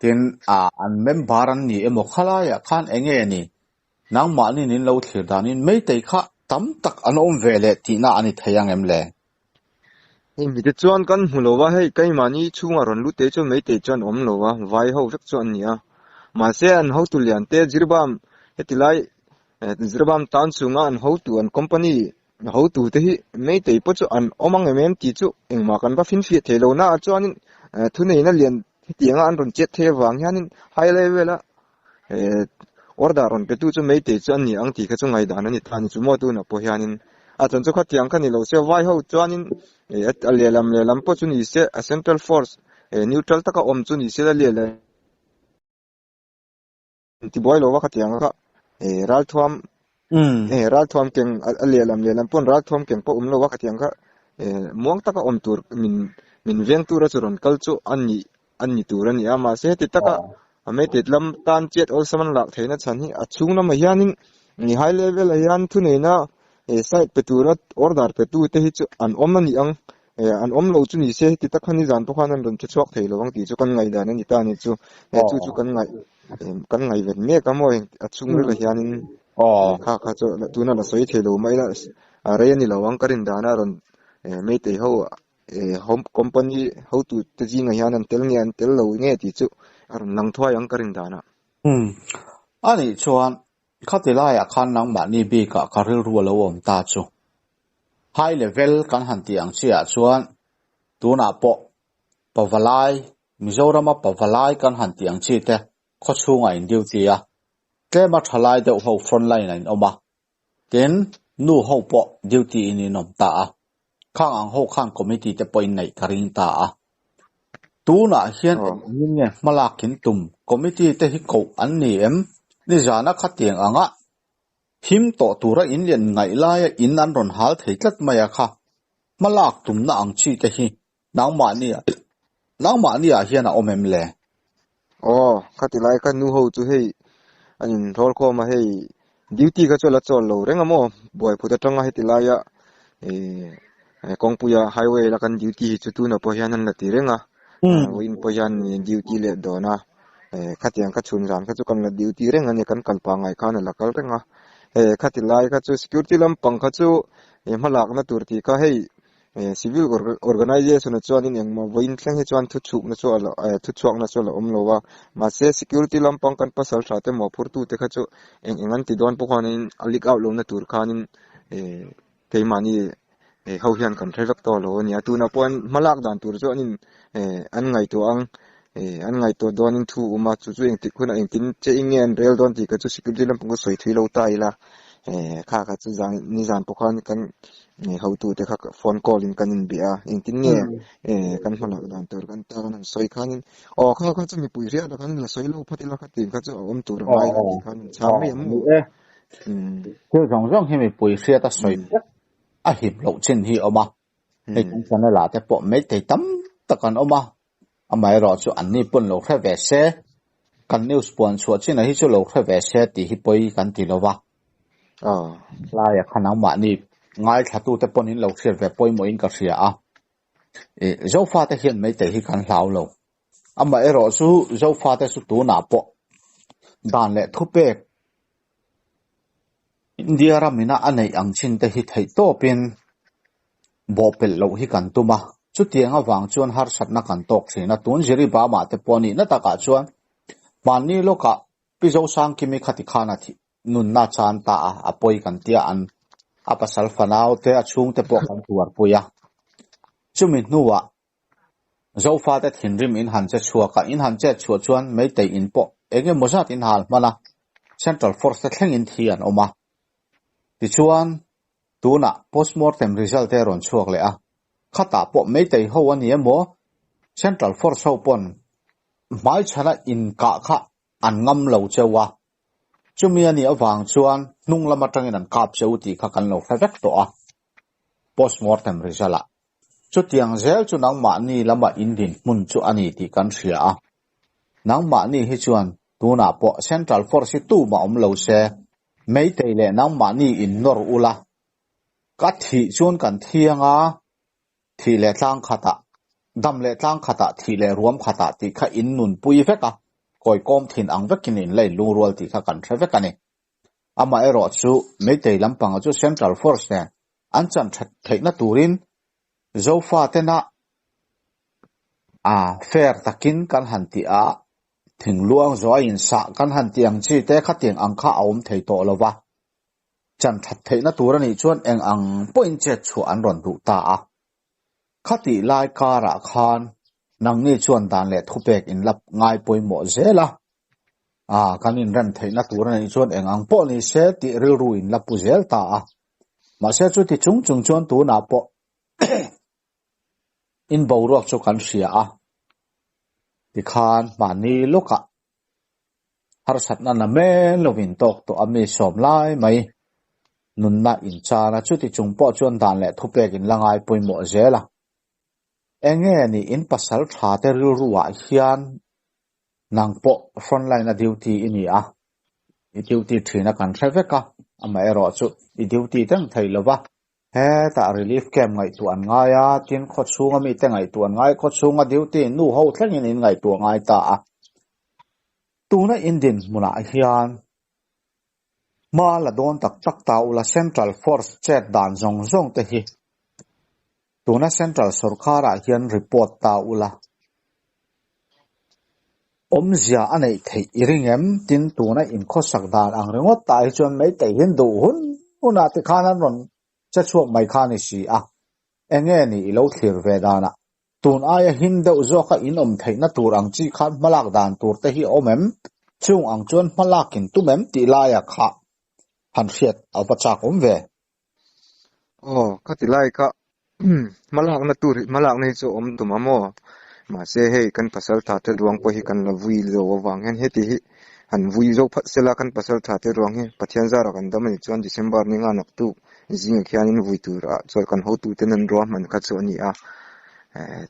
Speaker 1: tin an member an ni emo khalaya khan enge ni nang ma ni nin lo thlir danin mei te kha tam tak an om vele ti na ani thayang em le
Speaker 2: mi te chuan kan hulowa hei kai mani chunga ron lu te chu mei te chuan om lowa vai ho vek chuan nia ma se an ho tu lian te zirbam hetilai zirbam tan chunga an ho tu an company ho tu te hi mei te po chu an omang em ti chu engma kan ba fin fi thelo na chuanin thu nei na lian tianga an ron chet the wang hianin high level a order ron pe tu chu mei te chuan ni ang ti kha chu ngai dan ani thani chu mo tu na po hianin a chon chu kha tiang kha ni lo se vai ho chuanin lelam po chu ni se a Central Force neutral taka om chu ni se la le ti boy lo wa kha tiang kha ral thuam keng lelam pon ral thuam keng po lo wa kha tiang kha muang taka om tur min veng tur chu ron kal chu ani tur ani ama se ti taka ame te lam tan chet ol saman lak theina chan hi a chung na ma hianin ni high level hian thu nei na site petura order petu te hi chu an om na ni ang an om lo chu ni se ti takhani zan to khanan ron chuak thei lo ang ti chu kan ngai dan ni ta ni chu chu kan ngai vet me ka mo achung re la hianin kha chu tu na la soi thei lo mai la re ni lo ang karin dana ron me te ho home company ho tu te ji ngai hianan tel nge an tel lo nge ti chu ar nang thwai ang karin dana
Speaker 1: ani chuan khatila ya khan nang ma ni bi ka karil ru lo om ta chu high level kan han ti ang chia chuan tuna po pawalai Mizoram pawalai kan han ti ang chi te kho chunga in duty a tlema thalai de ho front line in oma ten nu ho po duty in nom ta a khang ang ho khang committee te point nei karing ta a tuna hian nin nge malakin tum committee te hi ko an ni em ni jana khatiang anga him to tura in lian ngai lai in an ron hal thei tlat maya kha malak tum na ang chi te hi nang ma ni a hian a omem le
Speaker 2: khatilai kan nu ho chu hei anin rol ko ma hei duty ka chola chol lo renga mo boy phuta tanga hetilai ya kongpuya highway la kan duty chu tu na po hian an la ti renga win po hian duty le dona khatiang ka chun ran ka chu kan la duty renga ni kan kalpa ngai khan la kal renga khatilai ka chu security lam pang ka chu malak na turti ka hei civil organization na chuan in engma voin thleng he chuan thu chuk na chu ala thu chuak na chu la omlowa ma se security lam pang kan pasal thate mo phur tu te kha chu engan ti don pokhan in alik out lo na tur khanin keimani ho hian kan threvek to lo ni atu na pon malak dan tur chu anin an ngai to ang an ngai to don in thu uma chu chu eng ti khuna eng tin che ingen rel don ti ka chu security lam pang ko soi thui lo ta ila kha chu zan ni zan pokhan kan how to te kha phone call in kanin bia in tin nge kan malak dan tur kan ta nan soi khanin kha chu mi pui ria da kan la soi lo phatila kha tin kha chu om tur mai khan cham me am
Speaker 1: ke jong he mi pui ria ta soi a hip lo chen hi oma he kan sana la te po me te tam takan oma amai ro chu an ni pun lo kha ve se kan news pon chu chin a hi chu lo kha ve se ti hi poi kan ti lo wa la ya khanang ma ni ngai thatu te ponin lo khriat ve poi mo in ka khria a zo fa te hian mai te hi kan hlau lo ama ero chu zo fa te su tu na po dan le thu pe India ramina anei ang chin te hi thei to pin bo pel lo hi kan tuma chu tianga wang chuan har sat na kan tok thina tun jeri ba ma te poni na taka chuan mani loka pizo sang kimi khati khana thi nun na chan ta a apoi kan tia an apasal fanao te achung te po kan tuar puya chumi nuwa zo fa te thinrim in han che chua ka in han che chua chuan mei te in po enge mozat in hal mana central force te thleng in thi an oma ti chuan tuna postmortem result te ron chuak le a khata po mei te ho ani emo central force ho pon mai chana in ka kha an ngam lo chewa chumi ani awang chuan nung lama tangin an kap cheu ti kha kan lo fek to a postmortem result chu tiang zel chu nang ma ni lama indin mun chu ani ti kan thria a nang ma ni hi chuan tuna po central force tu ma om lo se mei te le nang ma ni in nor ula ka thi chuan kan thianga thi le tlang khata dam le tlang khata thi le ruam khata ti kha in nun pui veka koi kom thin ang vekin in lei lu rual ti kha kan thevek ani ama ero chu meitei lampang chu central force ne an chan that theina turin zofa tena fair takin kan hanti a thingluang zo in sa kan hanti ang chi te khating ang kha aum thei to lowa chan that theina turani chuan eng ang point che chu an ron du ta a khati lai kara khan nang ni chuan dan le thupek in lap ngai poimo zela kanin ran theina turani chuan eng ang po ni se ti ril ru in lapu zel ta a ma se chu ti chung chuan tu na po in boruak chu kan ria a ti khan mani loka har sat na na men lovin tok to ami som lai mai nun na in cha na chu ti chung po chuan dan le thupek in langai poimo zela enge ni in pasal tha te ril ruwa hian nang po frontline a duty ini a i duty thina kan threveka ama ero chu I duty tang thei lova he ta relief camp ngai tu an ngai a tin khot sunga mi te ngai tu an ngai khot sunga duty nu ho thleng in ngai tu ngai ta a tuna indin muna hian ma la don tak tak ta ula central force chet dan zong zong te hi tuna central sarkara hian report ta ula omzia anei thei iringem tin tuna in khosak dan ang rengot ta hi chon mai te hin du hun una te khanan ron cha chuak mai khani si a enge ni ilo thlir ve dana tun aya hin deuh zoka in om theina tur ang chi khan malak dan tur te hi omem chung ang chon malakin tumem ti la ya kha han riat au pachak om ve
Speaker 2: ka ti lai ka malak na tur malak nei chu om tum amo ma se hei kan pasal tha te ruang po hi kan la vui lo wang hen heti hi han vui zo phat sela kan pasal tha te ruang hi pathian za ra kan dam ni chuan December ni nga nak tu jing khian in vui tur a chol kan ho tu te nan ro man kha chu ani a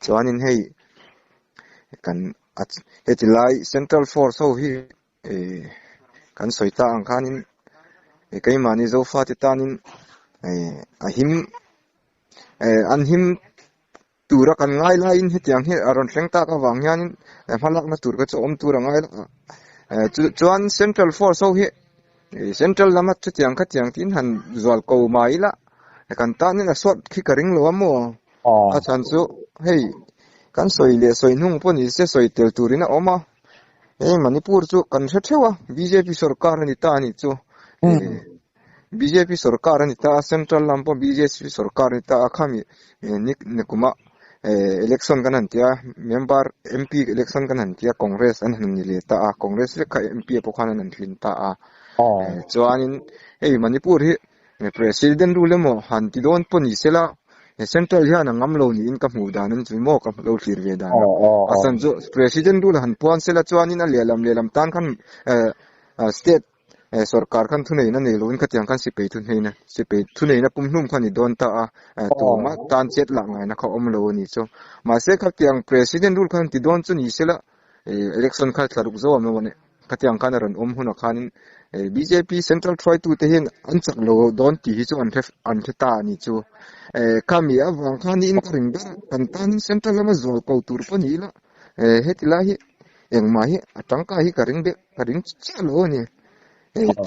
Speaker 2: chuan in hei kan heti lai central force ho hi kan soita ang khanin kai mani zo fa ti tanin a him an him tura kan ngai la in hetiang he aron tleng ta ka wang hianin phalak na tur ka chu om tur ngai la chuan central force ho hi central lama chu tiang kha tiang tin han zwal ko mai la kan ta ni na sot khi ka ring lo amo a chan chu hei kan soi le soi nung po ni se soi tel turina oma manipur chu kan the thewa BJP sarkar ni ta ni chu BJP sarkar ni ta central lampo BJP sarkar ni ta akhami nikuma election kanan tia member MP election kanan tia congress an han ni le ta a congress le kha MP po khanan an thlin ta a chuanin manipur hi president rule mo han ti don po ni sela central hian angam lo ni in ka hmu danan chu mo ka lo thlir ve dan asan chu president rule han puan sela chuanin a lelam tan khan state sarkar khan thunei na nei loin khatiang khan sipei thunei na pumhnum khan ni don ta a to ma tan chet la ngai na kha om lo ni chu ma se khatiang president rule khan ti don chu ni sela election kha tharuk zo am ne khatiang khan ron om huna khanin BJP central try to te hin an chak lo don ti hi chu an the ta ni chu kami a wang khan in ka ring ber kan tan central lama zol ko tur pa ni la hetila hi engma hi atangka hi ka ring chalo ni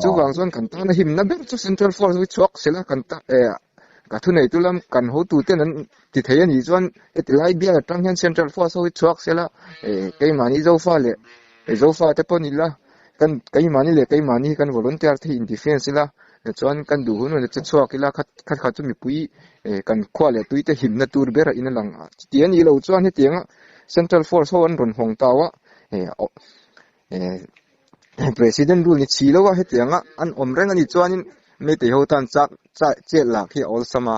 Speaker 2: chu wang zon kan ta na him na ber chu central force wi chok sela kan ta ka thu nei tulam kan ho tu te nan ti thei ni chuan etilai bia tang hian central force wi chok sela kai mani zo fa le zo fa te pon ila kan kai mani kan volunteer thi in defense ila chuan kan du hun ne chok ila khat chu mi pui kan khwale tuite him na tur bera ina lang tian i lo chuan he tianga central force ho an ron hong tawa president rule ni chilo wa he tianga an omreng ani chuanin me te ho tan chak che la khi all sama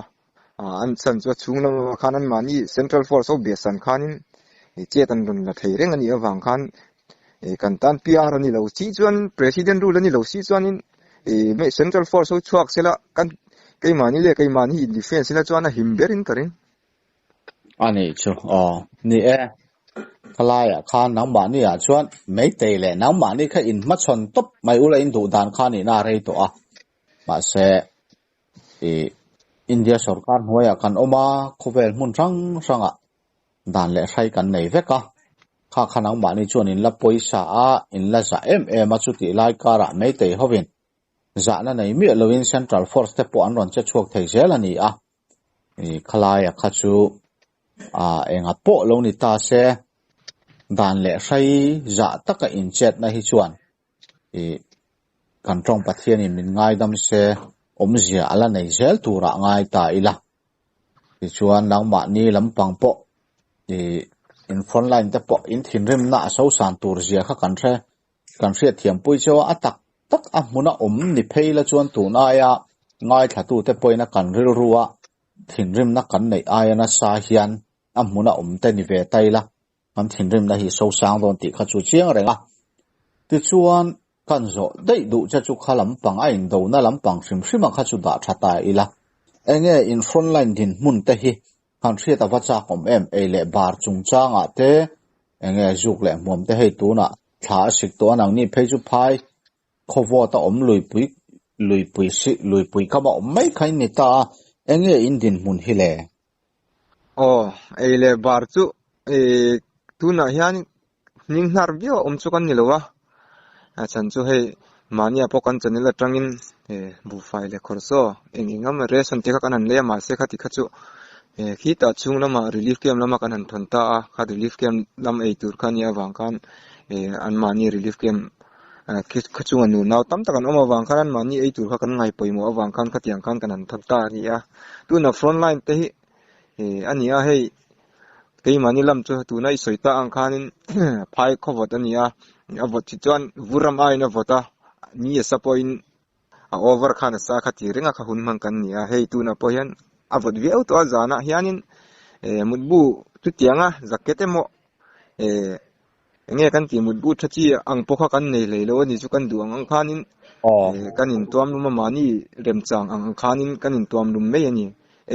Speaker 2: an chan chu chunglam khanan mani central force of besan khanin che tan run la thei reng ani awang khan kan tan PR ani lo chi chuan president rule ani lo si chuanin me central force ho chuak sela kan kai mani in defense la chuan a himberin karin
Speaker 1: ani chu ni kalaya khan nang ma ni a chuan mei te le nang ma ni kha in ma chon top mai ula in du dan khan ni na rei to a ma se India sarkar hnuaia kan oma khovel mun ranga dan le sai kan nei veka kha khanang ma ni chuan in la poisa a in la za ma chu ti lai kara mei te hovin za na nei mi lovin central force te po an ron che chuak thei zel ani a khalaya kha chu enga po lo ni ta se dan le sai za taka in chet na hi chuan kan tong pathian in min ngai dam se omzia ala nei zel tura ngai ta ila ti chuan nang ma ni lampang po in front line te po in thinrim na so san tur zia kha kan thria thiam pui chawa atak tak a hmuna ni pheila chuan tu na ya ngai thatu te poina kan ril ruwa thinrim na kan nei aya na sa hian a hmuna te ni ve taila kan thinrim na hi so sang don ti kha chu chiang renga ti chuan kan zo dei du cha chu khalam pang a in do na lampang hrim kha chu da thata ila enge in front line din mun te hi kan thria ta wacha kom le bar chung changa te enge juk le mom te hei tu na tha sik to anang ni phei chu phai khovo ta om lui pui lui pui ka ma mai khai ni ta enge in din mun hi le
Speaker 2: ei le bar chu tu na hian ning nar bio chu kan ni lowa chan chu hei mania pokan chanela tangin bu fai le khorso engingam ration te ka kanan le ma se khati khachu khi ta chung lama relief camp lama kan han thon ta kha relief camp lam ei tur khan ya wang kan an mani relief camp khachung anu naw tam takan oma wang khan an mani ei tur kha kan ngai poimo awang khan khatiang khan kan han thak ta ri ya tu na front line te hi ania hei kei mani lam chu tu nai soita ang khanin phai khowat ania avot chi chuan vuram ai na vota ni sapoin a over khan sa khati ringa kha hun mang kan nia hei tu na po hian avot viau to zana hianin mutbu tu tianga zakete mo nge kan ti mutbu thachi ang pokha kan nei leilo ni chu kan duang ang khanin kan in tuam lum mani remchang ang khanin kan in tuam lum me ani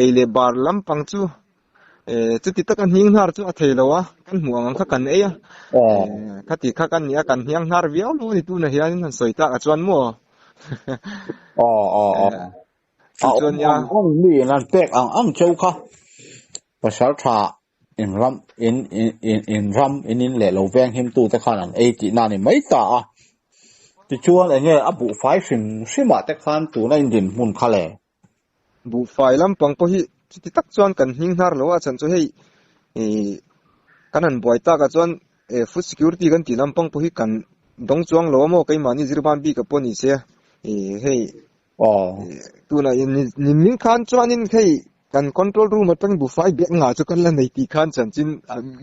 Speaker 2: eile bar lam pang chu chu ti takan hing har chu a theilowa kan muang ang kha kan eya khati kha kan nia kan hiang har viau lo ni tu na hianin han soita a chuan mo chuan ya
Speaker 1: mi nan pek ang chau kha pasal tha in ram in le lo veng him tu te khan an ei ti na ni mai ta ti chuan enge abu fai sima te khan tu na in din mun kha le
Speaker 2: bu fai lam pang po hi ti tak chuan kan hing har lo a chan chu hei kanan boy ta ka chuan food security kan ti lam pang po hi kan dong chuang lo mo kai mani zirban bi ka poni se hei tu na ni min khan chuan in hei kan control room atang bu fai bek nga chu kan la nei ti khan chan chin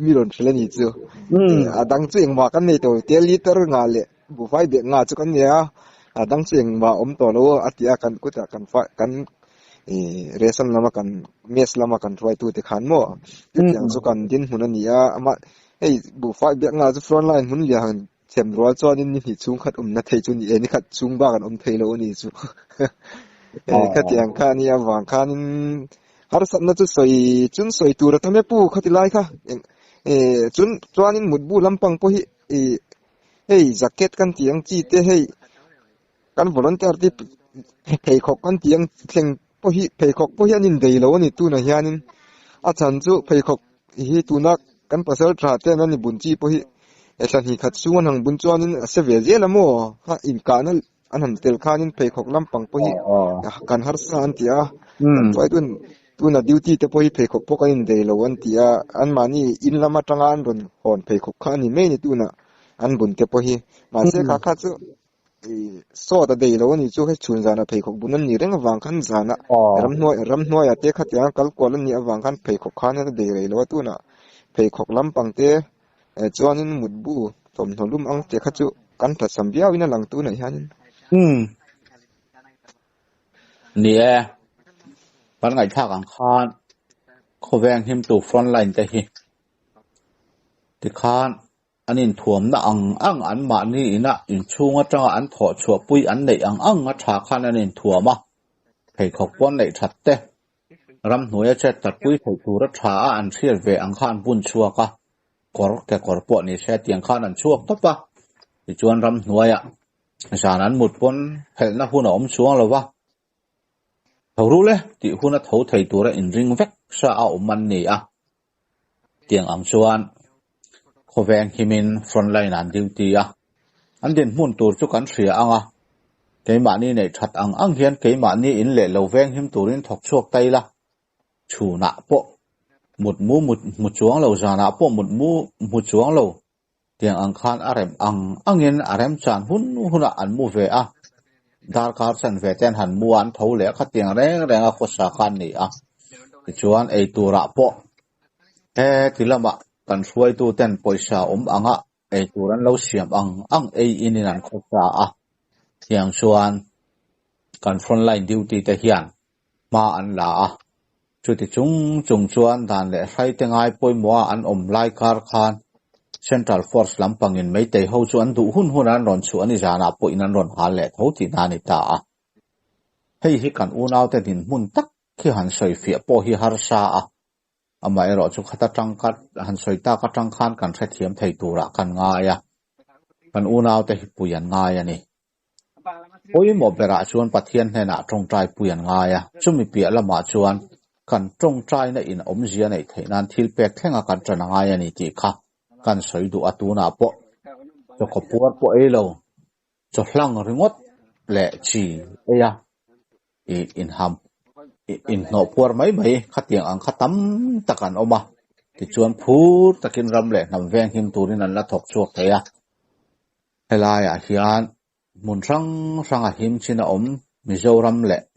Speaker 2: mi ron thela ni chu adang chu engwa kan nei to te liter nga le bu fai bek nga chu kan ya adang chu engwa om to lo atia kan kuta kan fa kan ration lama kan mes lama kan try tu te khan mo yang chu kan din hun ania ama ei bu fai bek nga chu front line hun lia han chem rol chuan in ni chung khat na thei chu ni ni khat chung ba kan thei lo ni chu khatiang kha ni awang khan har sat na chu chun soi tur ta me pu khati lai kha chun chuan in mutbu lampang po hi hei jacket kan tiang chi te hei kan volunteer ti phei khok kan tiang thleng po hi phei khok po hian in dei lo ni tu na hianin a chan chu phei khok hi tu na kan pasal tra te na ni bun chi po hi thlan hi khat chuan hang bun chuan in se ve je lamo ha in kana an han tel khanin phei khok lampang po hi kan har sa an tia choi tu na duty te po hi phei khok po kan in dei lo an tia an mani in lama tanga an ron hon phei khok kha ni me ni tu na an bun te po hi ma se kha chu so da dei lo ni chu he chun jana phei khok bunan ni reng awang khan jana ram noi ate khatia kal kol ni awang khan phei khok khan na dei rei lo tu na phei khok lampang te chuan in mutbu tom tholum ang te kha chu kan tha sambiao ina lang tu na hianin
Speaker 1: nie pan ngai thak ang khan khoweng him tu front line te hi ti khan anin thuam na ang an ma ni ina in chunga tanga an tho chua pui an nei ang a tha khan anin thuama phei khok pon nei that te ram hnuai che tat pui thei tur a tha an thial ve ang khan bun chua ka kor po ni se tiang khan an chuak to pa ti chuan ram hnuai a san an mut pon phel na hun om chuang lo wa thoru le ti huna tho thei tur a in ring vek sa a om man ni a tiang ang chuan khoweng himin front line an duty a an din mun tur chu kan thria anga keima ni nei that ang hian keima ni in le lo veng him turin thok chuak taila chuna po mut chuang lo jana po mut chuang lo tiang ang khan arem angin arem chan huna an mu ve a dar kar san ve ten han mu an tho le kha tiang reng a khosa khan ni a chuan ei tura po tilama kan suai tu ten poisa anga ei turan lo siam ang ei inin an khosa a yang chuan kan front line duty te hian ma an la a chuti chung chuan dan le hrai te ngai poimo an om lai kar khan central force lampangin meitei ho chu an du hun an ron chu ani jana po in an ron hal le thoti na ni ta a hei hi kan unau te din mun tak khi han soi fia po hi har sa a amai ro chu khata tangkat han soita ka tang khan kan thre thiam thei tura kan nga ya kan unau te hi puyan nga ya ni oi mo bera chuan pathian hena tong trai puyan ngaya chumi pia lama chuan kan tong trai na in om zia nei theinan thil pek thenga kan tana ngaya ni ti kha kan soidu atuna po cho ko puar po elo cho hlang ringot le chi eya in ham in no puar mai mai khatiang ang khatam takan oma ti chuan phur takin ram le nam veng him turin an la thok chuak theya helaya hian mun rang ranga him china om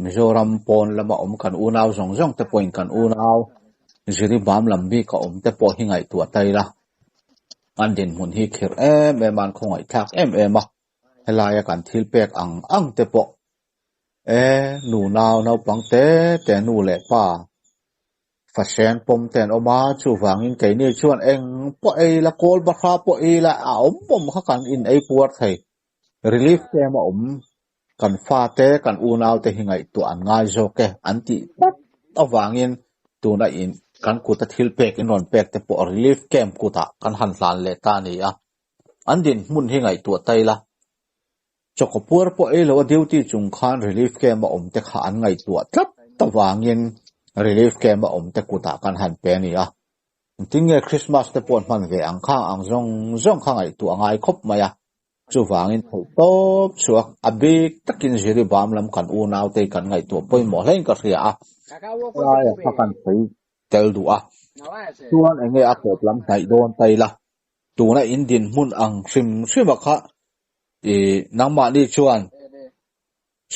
Speaker 1: mizoram pon lama om kan unaw zong zong te point kan unaw ziri bam lambi ka om te po hingai tu taila an din mun hi khir man khongai thak a helaya kan thil pek ang te po nu naw nau pang te nu le pa fa sen pom ten oma chu wangin ke ni chuan eng po la kol ba kha po la a om pom kha kan in ai puat thei relief ke ma om kan fa te kan unaw te hingai tu an ngai zo ke anti awangin tu na in kan ku ta thil pek in non pek te po relief camp ku ta kan han hlan le ta ni a an din mun hingai tu taila chokopur po elo duty chung khan relief camp ma om te kha an ngai tu tlat tawangin relief camp ma om te ku ta kan han pe ni a tinge Christmas te pon man ve ang khang ang zong khang ai tu angai khop maya chu wangin thoi top chuak abik takin jiri bam lam kan unaw te kan ngai tu poi mo hlein ka ria a ya pakan thei tel du a chuan enge a kop lam nai don taila tu na indin mun ang sim kha nangma ni chuan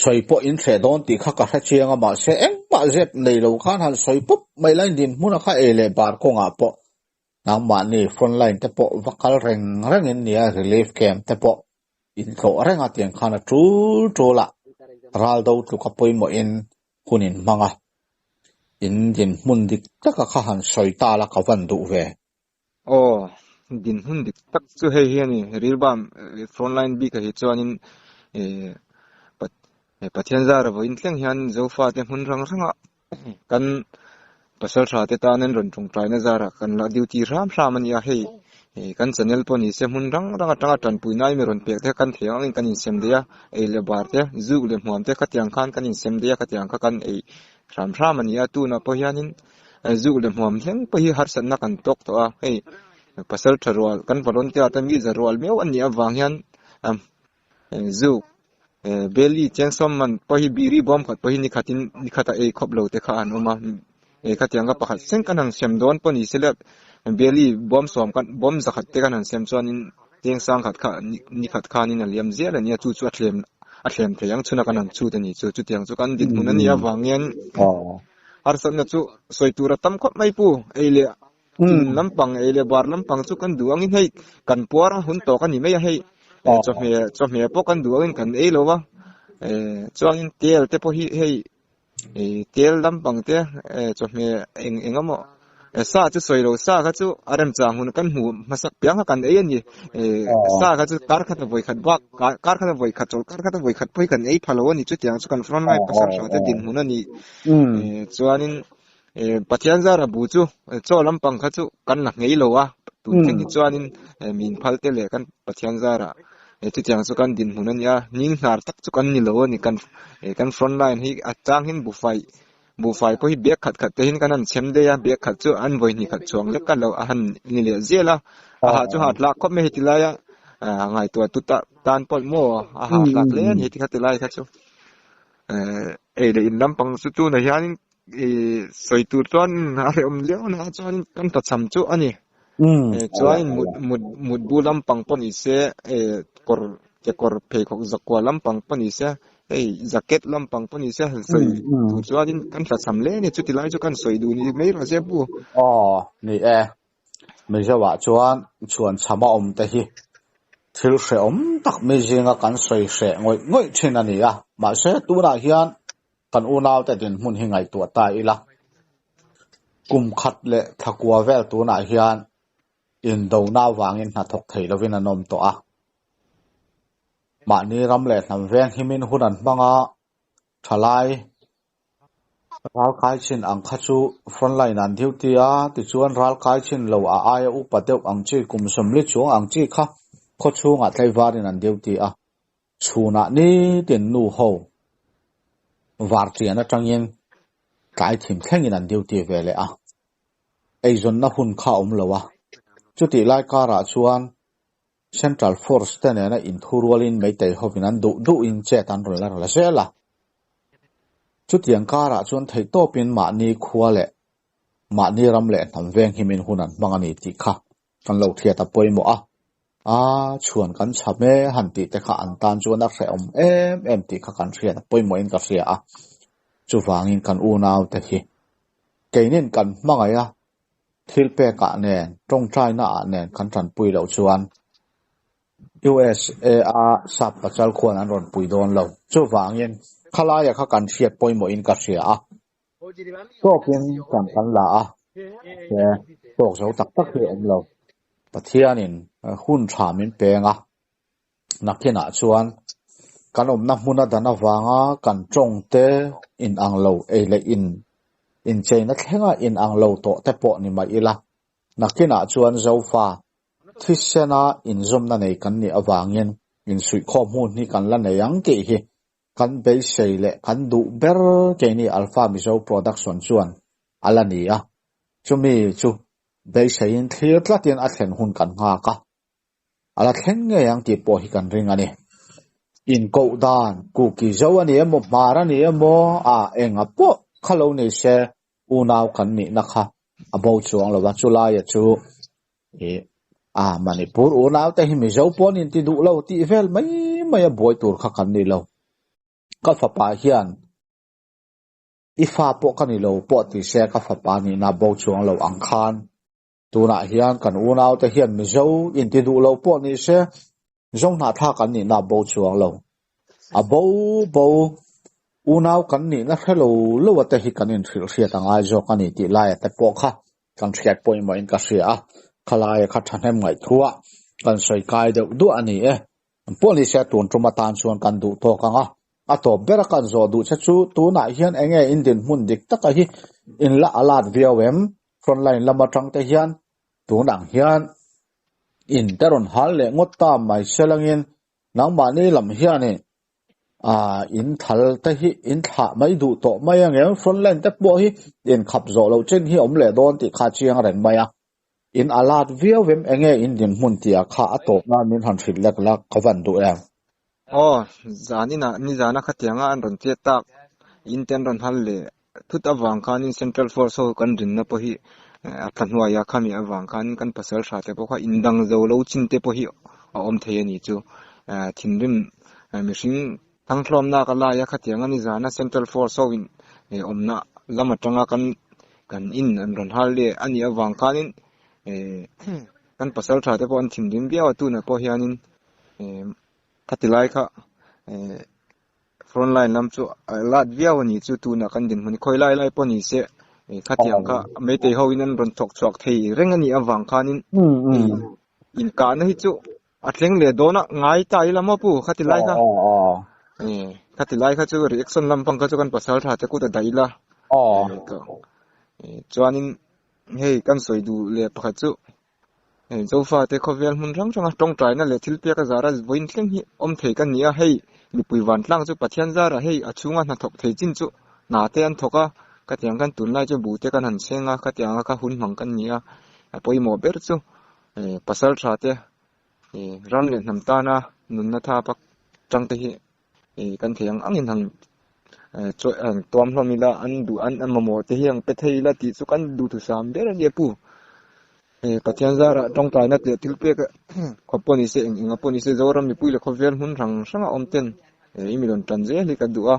Speaker 1: soipo in thre don ti kha ka chianga ma se eng ma zep nei lo khan han soipop mai lain din mun kha ele bar ko nga po nangma ni front line te po vakal reng in nia relief camp te po in ko renga tiang khana tru la ral do tu ka poi mo in hunin manga in din mun dik taka kha han soita la ka van du ve
Speaker 2: din hun dik tak chu hei hiani rilbam frontline bi ka hi chuanin pathian zara vo in tleng hian zofa te hun rang kan pasal tha te ta nen ron tung trai na zara kan la duty ram ani a hei kan channel poni se hun rang atanga tan puinai mi ron pek te kan thiang in kan in sem dia le bar te zu le hmuam te khatiang khan kan in sem dia khatiang kha kan ram ani a tu na po hianin zu le hmuam thleng po hi har san na kan tok to a hei pasal tharwal kan paron te ata mi zarwal meu ani awang hian zu beli chengsom man po hi biri bom khat po hi ni khata khop lo te kha an oma khatiang ka pakhat seng kan hang sem don poni sele beli bom som kan bom zakhat te kan han sem chuan in teng sang khat kha ni khat khan in aliam zel ania chu athlem te yang chuna kan han chu te ni chu tiang chu kan dit mun ani awangien har san na chu soitura tam khop mai pu eile lampang eile bar lampang chu kan duang in hei kan puara hun to kan ni mai hei chome po kan duang in kan eilowa chuan in tel te po hi hei tel lampang te chome engamo sa chu soilo sa kha chu aram chang hun kan hu masak piang kan ei ani sa kha chu kar kha voi khat bak kar kha voi khat chol kar kha voi khat poi kan ei phalo ani chu tiang chu kan front line pasar sa te din hun ani chuanin pathian zara bu chu cho lampang kha chu kan la ngei lowa tu thing chuanin min phalte le kan pathian zara chu tiang chu kan din hun ania ning nar tak chu kan ni lo ani kan front line hi atang hin bu fai po hi bek khat te hin kanan chem de ya bek khat chu an voi ni khat chuang le kan lo a han ni le zela a ha chu hat la khop me hitila ya ngai tu ta tan pol mo a ha lak le ni ti khat lai kha chu le in lampang chu na hian soi tur ton a re om leo na chuan kan ta cham chu ani chuan mut bu lampang pon i se kor pe khok zakwa lampang pon i se jacket lampang poni se soi tu chuanin kan tla samle ni chuti lai chu kan soi du ni mei ra se pu
Speaker 1: ni me jawa chuan chama om te hi thil hre om tak me jinga kan soi hre ngoi thin ani a ma se tu na hian kan unaw te din mun hingai tu ta ila kum khat le thakwa vel tu na hian in do na wangin na thok thei lovin anom to a ma ni ram le nam veng himin hunan banga thalai ral kai chin ang khachu front line an duty a ti chuan ral kai chin lo a aya u pateu ang chi kum som li chuang ang chi kha kho chunga thlai varin an duty a chuna ni tin nu ho var trian atang in kai thim thleng in an duty vele a eizon na hun kha lowa chuti lai kara chuan Central Force te ne na in thurwalin mai te hovin an du in che tan ro la sela chutiang kara chuan thei topin ma ni khuale ma ni ram le tham veng himin hunan mangani ti kha kan lo thia ta poimo a chuan kan chame han ti te kha an tan chuan a hre em ti kha kan thia ta poimo in ka hria a chu wangin kan u naw te hi keinin kan mangaya thil pe ka nen tong trai na nen kan tran pui lo chuan USA a sap pachal khuan an ron pui don lo chu wangin khalaya kha kan thiat poimo in ka hria a tokin kan la a se tok zo tak tak hi lo pathianin hun thamin penga nakina chuan kan na hmuna dana wanga kan tong te in anglo ele in chaina thlenga in anglo to te po ni mai ila nakina chuan zofa thisena in zomna nei kan ni awangin in sui khom hun ni kan la nei ang ke hi kan be seile kan du ber ke ni alpha mizo production chuan alani a chumi chu be sein thir tlatin a thlen hun kan nga ka ala thlen nge yang ti po hi kan ring ani in ko dan ku ki zo ani emo mara ni emo a enga po khalo ni se unaw kan ni nakha abo chuang lo wa chula ya chu Manipur unaw te hi mi zo pon in ti du lo ti vel mai boy tur kha kan ni lo ka fa pa hian ifa po kan ni lo po ti se ka fa pa ni na bo chuang lo ang khan tuna hian kan unaw te hian mi zo in ti du lo po ni se zong na tha kan ni na bo chuang lo a bo unaw kan ni na hello lo te hi kan in thil sia tanga zo kan ni ti lai te po kha kan thiat point mo in ka sia khalaya kha thanem ngai thua kan soi kai de du ani poli se tun tuma tan chuan kan du to kanga a to bera kan zo du chu tu na hian enge indin mun dik taka hi in la alat viawem frontline lama tang te hian tu nang hian in teron hal le ngotta mai selangin nang ma ni lam hian ni in thal te hi in tha mai du to mai ange frontline te po hi in khap zo lo chen hi om le don ti kha chiang ren mai in alat viawem enge indin mun tia kha atok na min han thil lek lak kawan du
Speaker 2: zana khatianga an ron tie tak inten ron hal le thut awang khan in Central Force ho kan rin na po hi athanwa ya khami awang khan kan pasal sha te po kha indang zo lo chin te po hi om thei ani chu thinrim mishing thanglom na kala ya khatianga ni zana Central Force ho in omna lama tanga kan in an ron hal le ani awang khan in kan pasal sha te po an thinrim bia tu na po hianin katilai kha frontline lam chu Latvia wani chu tu na kan din mani khoilai lai poni se khatiang kha me te ho inan ron thok chok thei rengani awang khanin in ka na hi chu atleng le dona ngai tai lama pu khatilai kha chu reaction lam pang kha chu kan pasal tha te ku ta daila chuanin hei kan soi du le pakha chu zofa te khovel mun rang changa tong trai na le thil pe ka zara voin thleng hi om thei kan nia hei mi pui wan tlang chu pathian zara hei achunga na thok thei chin chu na te an thoka ka tiang kan tun lai chu bu te kan han senga ka tiang ka hun mang kan nia poi mo ber chu pasal tha te ram le nam ta na nun na tha pak tang te hi kan thiang angin hang tom hlomila an du an mamo te hiang pe thei la ti chu kan du thu sam ber an ye pu pathian zara tong tai na te tilpe ka khoponi se engaponi se zoram mi puile khovel hun rang sanga omten imilon tanje li ka du'a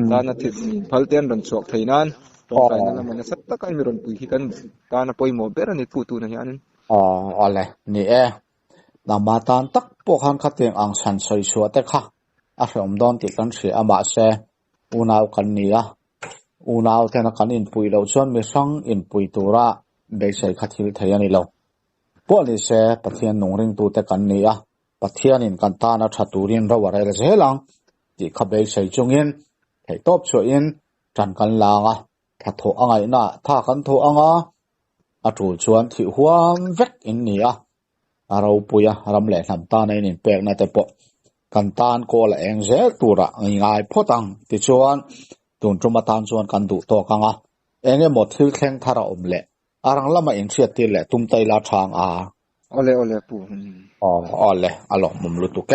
Speaker 2: ta na thi phalten ron chok theinan tong tai na lamana satta ka imilon pui hi kan ta na poi mo ber ani pu tu na hianin
Speaker 1: ole ni na ma tan tak po khan khateng ang san soi suwa te kha a hlom don ti kan thri ama se unaw kan nia unaw te na kan in pui lo chuan mi sang in pui tura be sai khathil thayani lo poli se pathian nongring tu te kan nia pathian in kan ta na thaturin ro wara zelang ti kha be sai chungin thei top chu in tran kan langa thatho angai na tha kan tho anga atul chuan thi huam vek in nia aro puya ram le hlam ta nei nin pek na te po กันตานโกละเองเซตัวระง่ายพอตังติชวนตุนจุมาตานชวนกันดูตัวกังอ่ะเองหมดที่แข่งทาราอมเละอารังละมาเองเสียติเละตุ้มไตลาทาง
Speaker 2: ole ole pu
Speaker 1: อ๋ออ๋อเลยอารมณ์มุมลุตุแก